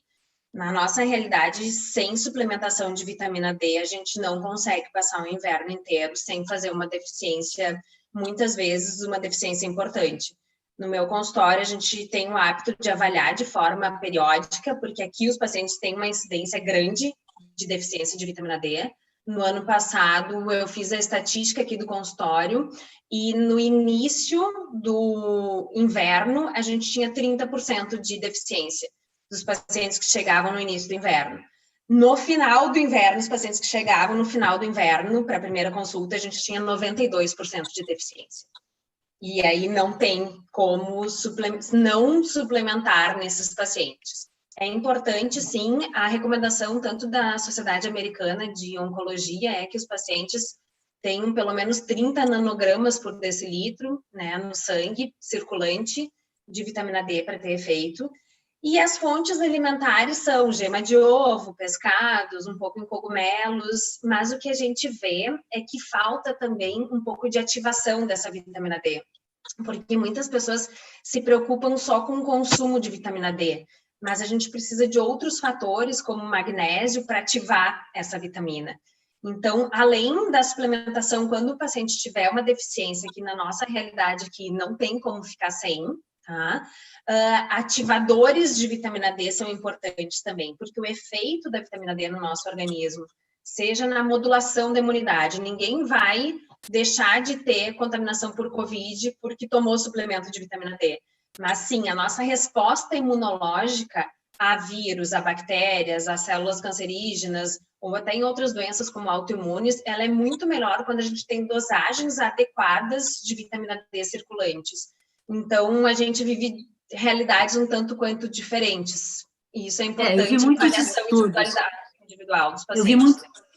Na nossa realidade, sem suplementação de vitamina D, a gente não consegue passar o inverno inteiro sem fazer uma deficiência, muitas vezes uma deficiência importante. No meu consultório, a gente tem o hábito de avaliar de forma periódica, porque aqui os pacientes têm uma incidência grande de deficiência de vitamina D. No ano passado, eu fiz a estatística aqui do consultório e no início do inverno, a gente tinha 30% de deficiência dos pacientes que chegavam no início do inverno. No final do inverno, os pacientes que chegavam no final do inverno, para a primeira consulta, a gente tinha 92% de deficiência. E aí não tem como não suplementar nesses pacientes. É importante, sim, a recomendação tanto da Sociedade Americana de Oncologia é que os pacientes tenham pelo menos 30 nanogramas por decilitro, né, no sangue circulante de vitamina D para ter efeito. E as fontes alimentares são gema de ovo, pescados, um pouco em cogumelos, mas o que a gente vê é que falta também um pouco de ativação dessa vitamina D, porque muitas pessoas se preocupam só com o consumo de vitamina D, mas a gente precisa de outros fatores, como magnésio, para ativar essa vitamina. Então, além da suplementação, quando o paciente tiver uma deficiência, que na nossa realidade aqui não tem como ficar sem, tá? Ativadores de vitamina D são importantes também, porque o efeito da vitamina D no nosso organismo, seja na modulação da imunidade, ninguém vai deixar de ter contaminação por Covid porque tomou suplemento de vitamina D. Mas sim, a nossa resposta imunológica a vírus, a bactérias, a células cancerígenas, ou até em outras doenças como autoimunes, ela é muito melhor quando a gente tem dosagens adequadas de vitamina D circulantes. Então, a gente vive realidades um tanto quanto diferentes. E isso é importante, eu vi muitos avaliação estudos. e individualidade individual dos pacientes. Eu vi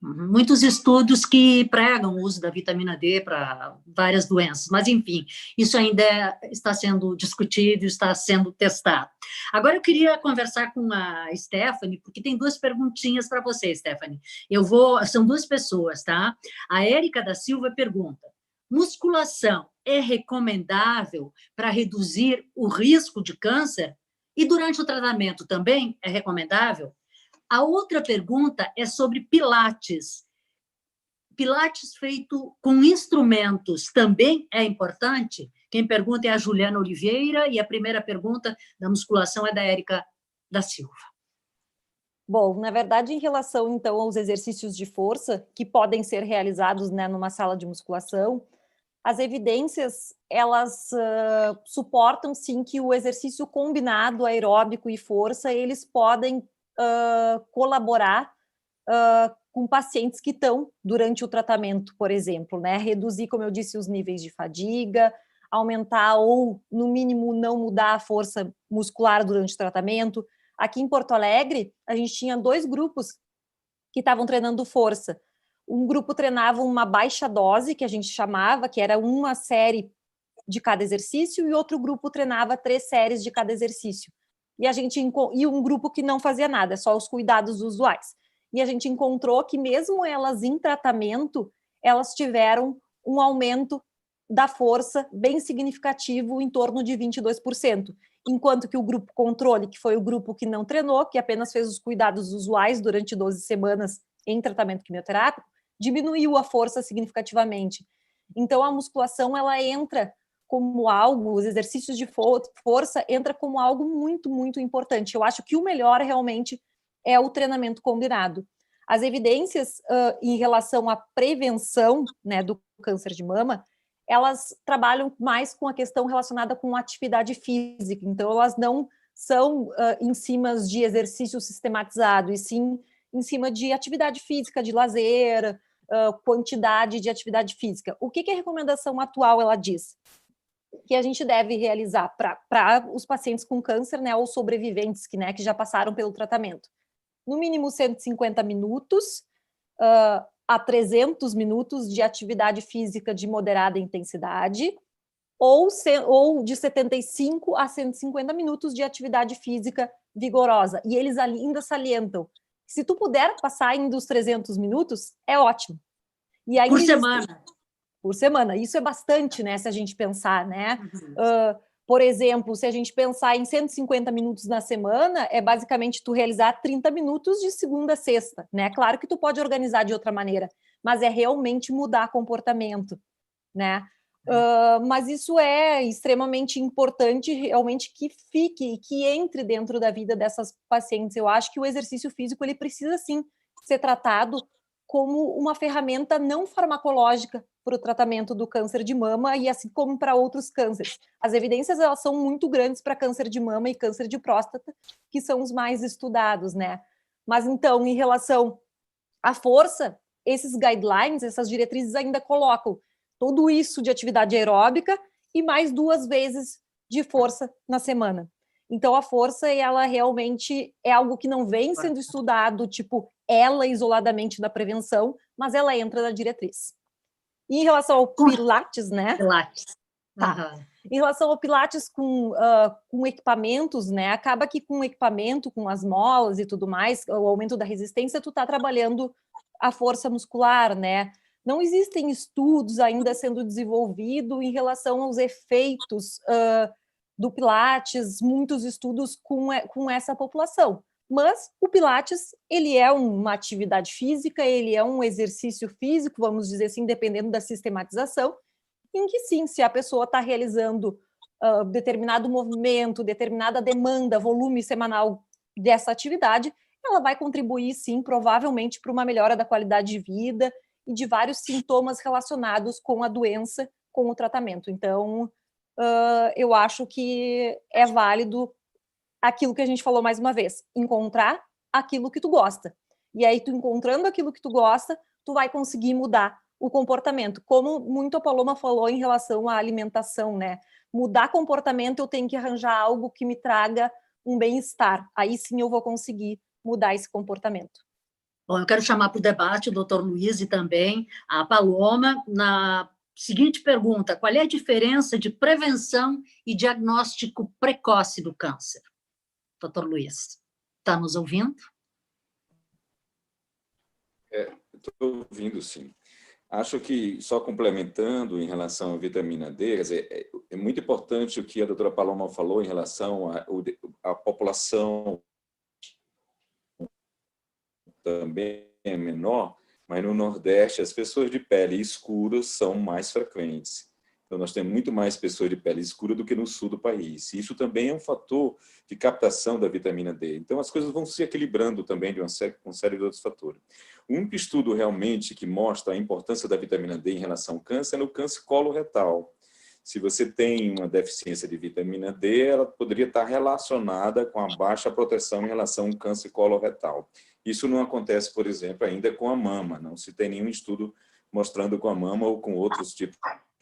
muitos estudos que pregam o uso da vitamina D para várias doenças, mas, enfim, isso ainda está sendo discutido, está sendo testado. Agora, eu queria conversar com a Stephanie, porque tem duas perguntinhas para você, Stephanie. São duas pessoas, tá? A Érica da Silva pergunta: musculação é recomendável para reduzir o risco de câncer? E durante o tratamento também é recomendável? A outra pergunta é sobre pilates. Pilates feito com instrumentos também é importante? Quem pergunta é a Juliana Oliveira e a primeira pergunta da musculação é da Érica da Silva. Bom, na verdade, em relação, então, aos exercícios de força que podem ser realizados, né, numa sala de musculação, as evidências, elas suportam, sim, que o exercício combinado, aeróbico e força, eles podem colaborar com pacientes que estão durante o tratamento, por exemplo, né? Reduzir, como eu disse, os níveis de fadiga, aumentar ou, no mínimo, não mudar a força muscular durante o tratamento. Aqui em Porto Alegre, a gente tinha 2 grupos que estavam treinando força. Um grupo treinava uma baixa dose, que a gente chamava, que era uma série de cada exercício, e outro grupo treinava 3 séries de cada exercício. E um grupo que não fazia nada, só os cuidados usuais. E a gente encontrou que mesmo elas em tratamento, elas tiveram um aumento da força bem significativo, em torno de 22%, enquanto que o grupo controle, que foi o grupo que não treinou, que apenas fez os cuidados usuais durante 12 semanas em tratamento quimioterápico, diminuiu a força significativamente. Então, a musculação, ela entra como algo, os exercícios de força entra como algo muito, muito importante. Eu acho que o melhor realmente é o treinamento combinado. As evidências em relação à prevenção, né, do câncer de mama, elas trabalham mais com a questão relacionada com atividade física, então elas não são em cima de exercício sistematizado, e sim em cima de atividade física, de lazer, quantidade de atividade física. O que a recomendação atual ela diz? Que a gente deve realizar para os pacientes com câncer, né, ou sobreviventes que já passaram pelo tratamento. No mínimo 150 minutos a 300 minutos de atividade física de moderada intensidade, ou de 75 a 150 minutos de atividade física vigorosa. E eles ainda salientam, se tu puder passar ainda os 300 minutos, é ótimo. E ainda por semana. Por semana. Isso é bastante, né, se a gente pensar, né? Por exemplo, se a gente pensar em 150 minutos na semana, é basicamente tu realizar 30 minutos de segunda a sexta, né? Claro que tu pode organizar de outra maneira, mas é realmente mudar comportamento, né? Mas isso é extremamente importante, realmente, que fique, que entre dentro da vida dessas pacientes. Eu acho que o exercício físico, ele precisa, sim, ser tratado como uma ferramenta não farmacológica para o tratamento do câncer de mama, e assim como para outros cânceres. As evidências, elas são muito grandes para câncer de mama e câncer de próstata, que são os mais estudados, né? Mas então, em relação à força, esses guidelines, essas diretrizes ainda colocam tudo isso de atividade aeróbica e mais 2 vezes de força na semana. Então, a força, ela realmente é algo que não vem sendo estudado, tipo, ela isoladamente da prevenção, mas ela entra na diretriz. E em relação ao Pilates, né? Pilates. Tá. Em relação ao Pilates com equipamentos, né? Acaba que com equipamento, com as molas e tudo mais, o aumento da resistência, tu tá trabalhando a força muscular, né? Não existem estudos ainda sendo desenvolvidos em relação aos efeitos do Pilates, muitos estudos com essa população. Mas o Pilates, ele é uma atividade física, ele é um exercício físico, vamos dizer assim, dependendo da sistematização, em que sim, se a pessoa está realizando determinado movimento, determinada demanda, volume semanal dessa atividade, ela vai contribuir, sim, provavelmente para uma melhora da qualidade de vida e de vários sintomas relacionados com a doença, com o tratamento. Então, eu acho que é válido aquilo que a gente falou mais uma vez, encontrar aquilo que tu gosta. E aí, tu encontrando aquilo que tu gosta, tu vai conseguir mudar o comportamento. Como muito a Paloma falou em relação à alimentação, né? Mudar comportamento, eu tenho que arranjar algo que me traga um bem-estar. Aí sim eu vou conseguir mudar esse comportamento. Bom, eu quero chamar para o debate o doutor Luiz e também a Paloma na seguinte pergunta: qual é a diferença de prevenção e diagnóstico precoce do câncer? Doutor Luiz, está nos ouvindo? Estou ouvindo, sim. Acho que, só complementando em relação à vitamina D, quer dizer, é muito importante o que a doutora Paloma falou em relação à população também é menor, mas no Nordeste as pessoas de pele escura são mais frequentes. Então, nós temos muito mais pessoas de pele escura do que no sul do país. Isso também é um fator de captação da vitamina D. Então, as coisas vão se equilibrando também com uma série de outros fatores. O único estudo realmente que mostra a importância da vitamina D em relação ao câncer é no câncer coloretal. Se você tem uma deficiência de vitamina D, ela poderia estar relacionada com a baixa proteção em relação ao câncer coloretal. Isso não acontece, por exemplo, ainda com a mama. Não se tem nenhum estudo mostrando com a mama ou com outros tipos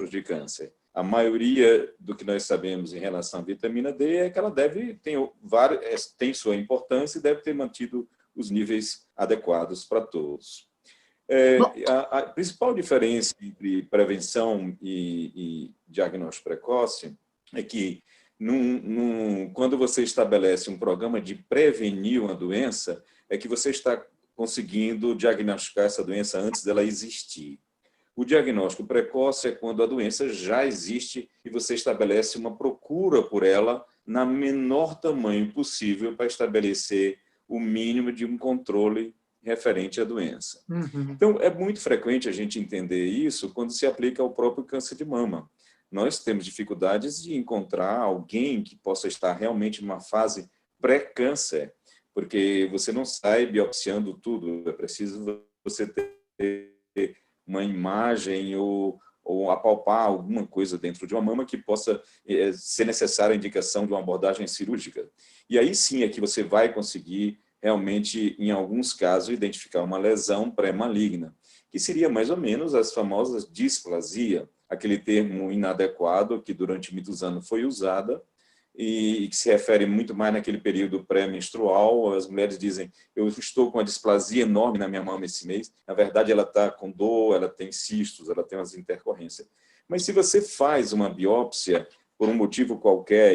de câncer. A maioria do que nós sabemos em relação à vitamina D é que ela tem sua importância e deve ter mantido os níveis adequados para todos. A principal diferença entre prevenção e diagnóstico precoce é que quando você estabelece um programa de prevenir uma doença, é que você está conseguindo diagnosticar essa doença antes dela existir. O diagnóstico precoce é quando a doença já existe e você estabelece uma procura por ela na menor tamanho possível para estabelecer o mínimo de um controle referente à doença. Uhum. Então, é muito frequente a gente entender isso quando se aplica ao próprio câncer de mama. Nós temos dificuldades de encontrar alguém que possa estar realmente numa fase pré-câncer, porque você não sai biopsiando tudo, é preciso você ter uma imagem ou apalpar alguma coisa dentro de uma mama que possa ser necessária a indicação de uma abordagem cirúrgica. E aí sim é que você vai conseguir realmente, em alguns casos, identificar uma lesão pré-maligna, que seria mais ou menos as famosas displasia, aquele termo inadequado que durante muitos anos foi usada e que se refere muito mais naquele período pré-menstrual. As mulheres dizem, eu estou com uma displasia enorme na minha mama esse mês. Na verdade, ela está com dor, ela tem cistos, ela tem umas intercorrências. Mas se você faz uma biópsia, por um motivo qualquer,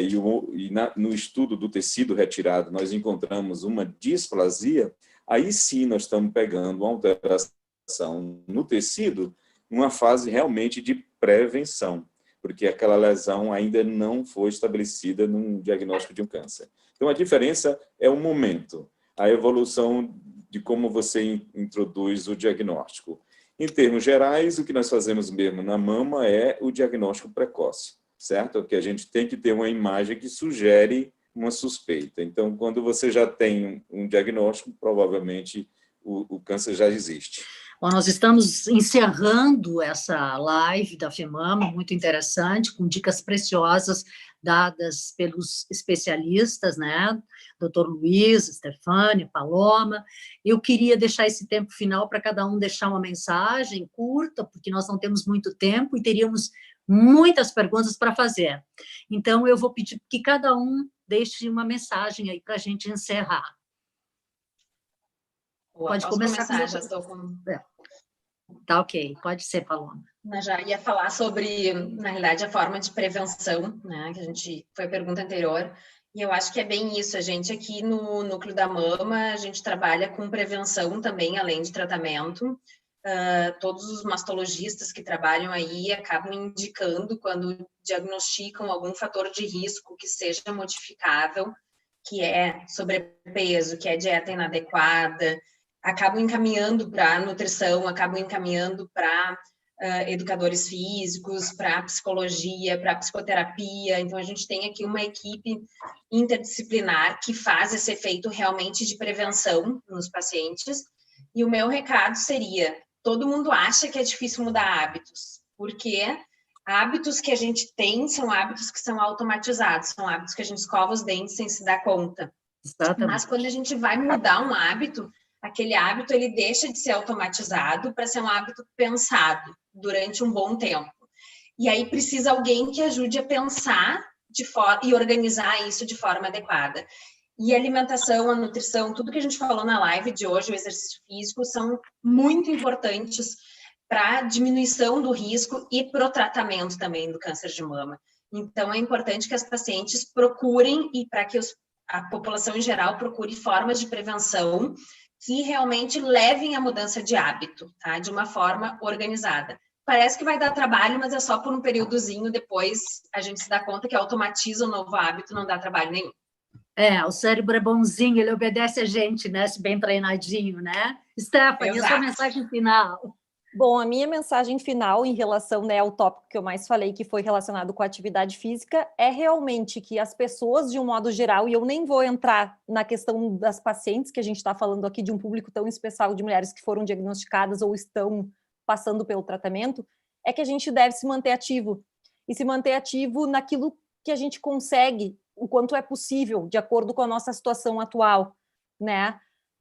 no estudo do tecido retirado nós encontramos uma displasia, aí sim nós estamos pegando uma alteração no tecido, numa fase realmente de prevenção, porque aquela lesão ainda não foi estabelecida num diagnóstico de um câncer. Então, a diferença é o momento, a evolução de como você introduz o diagnóstico. Em termos gerais, o que nós fazemos mesmo na mama é o diagnóstico precoce, certo? Que a gente tem que ter uma imagem que sugere uma suspeita. Então, quando você já tem um diagnóstico, provavelmente o câncer já existe. Bom, nós estamos encerrando essa live da FEMAMA, muito interessante, com dicas preciosas dadas pelos especialistas, né? Doutor Luiz, Stefânia, Paloma. Eu queria deixar esse tempo final para cada um deixar uma mensagem curta, porque nós não temos muito tempo e teríamos muitas perguntas para fazer. Então, eu vou pedir que cada um deixe uma mensagem aí para a gente encerrar. Pode começar, já estou com... Tá ok, pode ser, Paloma. Eu já ia falar sobre, na realidade, a forma de prevenção, né, que foi a pergunta anterior, e eu acho que é bem isso, a gente aqui no Núcleo da Mama, a gente trabalha com prevenção também, além de tratamento. Todos os mastologistas que trabalham aí acabam indicando quando diagnosticam algum fator de risco que seja modificável, que é sobrepeso, que é dieta inadequada, acabam encaminhando para nutrição, acabam encaminhando para educadores físicos, para psicologia, para psicoterapia. Então, a gente tem aqui uma equipe interdisciplinar que faz esse efeito realmente de prevenção nos pacientes. E o meu recado seria, todo mundo acha que é difícil mudar hábitos, porque hábitos que a gente tem são hábitos que são automatizados, são hábitos que a gente escova os dentes sem se dar conta. Exatamente. Mas quando a gente vai mudar um hábito, aquele hábito ele deixa de ser automatizado para ser um hábito pensado durante um bom tempo. E aí precisa alguém que ajude a pensar e organizar isso de forma adequada. E a alimentação, a nutrição, tudo que a gente falou na live de hoje, o exercício físico, são muito importantes para a diminuição do risco e para o tratamento também do câncer de mama. Então, é importante que as pacientes procurem, e para que a população em geral procure formas de prevenção que realmente levem à mudança de hábito, tá? De uma forma organizada. Parece que vai dar trabalho, mas é só por um períodozinho, depois a gente se dá conta que automatiza o novo hábito, não dá trabalho nenhum. O cérebro é bonzinho, ele obedece a gente, né? Se bem treinadinho, né? Stephanie, a sua mensagem final. Bom, a minha mensagem final em relação, né, ao tópico que eu mais falei, que foi relacionado com a atividade física, é realmente que as pessoas, de um modo geral, e eu nem vou entrar na questão das pacientes, que a gente está falando aqui de um público tão especial de mulheres que foram diagnosticadas ou estão passando pelo tratamento, é que a gente deve se manter ativo. E se manter ativo naquilo que a gente consegue, o quanto é possível, de acordo com a nossa situação atual, né?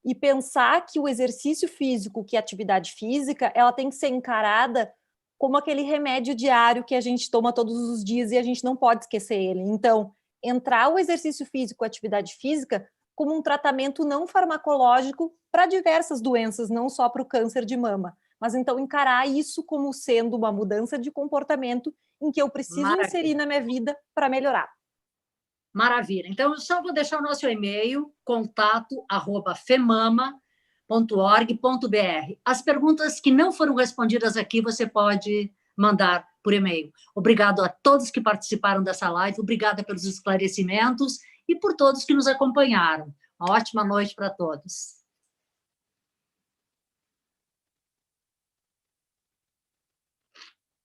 e pensar que o exercício físico, que a atividade física, ela tem que ser encarada como aquele remédio diário que a gente toma todos os dias e a gente não pode esquecer ele. Então, entrar o exercício físico, a atividade física, como um tratamento não farmacológico para diversas doenças, não só para o câncer de mama, mas então encarar isso como sendo uma mudança de comportamento em que eu preciso inserir na minha vida para melhorar. Maravilha. Então, eu só vou deixar o nosso e-mail, contato@femama.org.br. As perguntas que não foram respondidas aqui, você pode mandar por e-mail. Obrigado a todos que participaram dessa live, obrigada pelos esclarecimentos e por todos que nos acompanharam. Uma ótima noite para todos.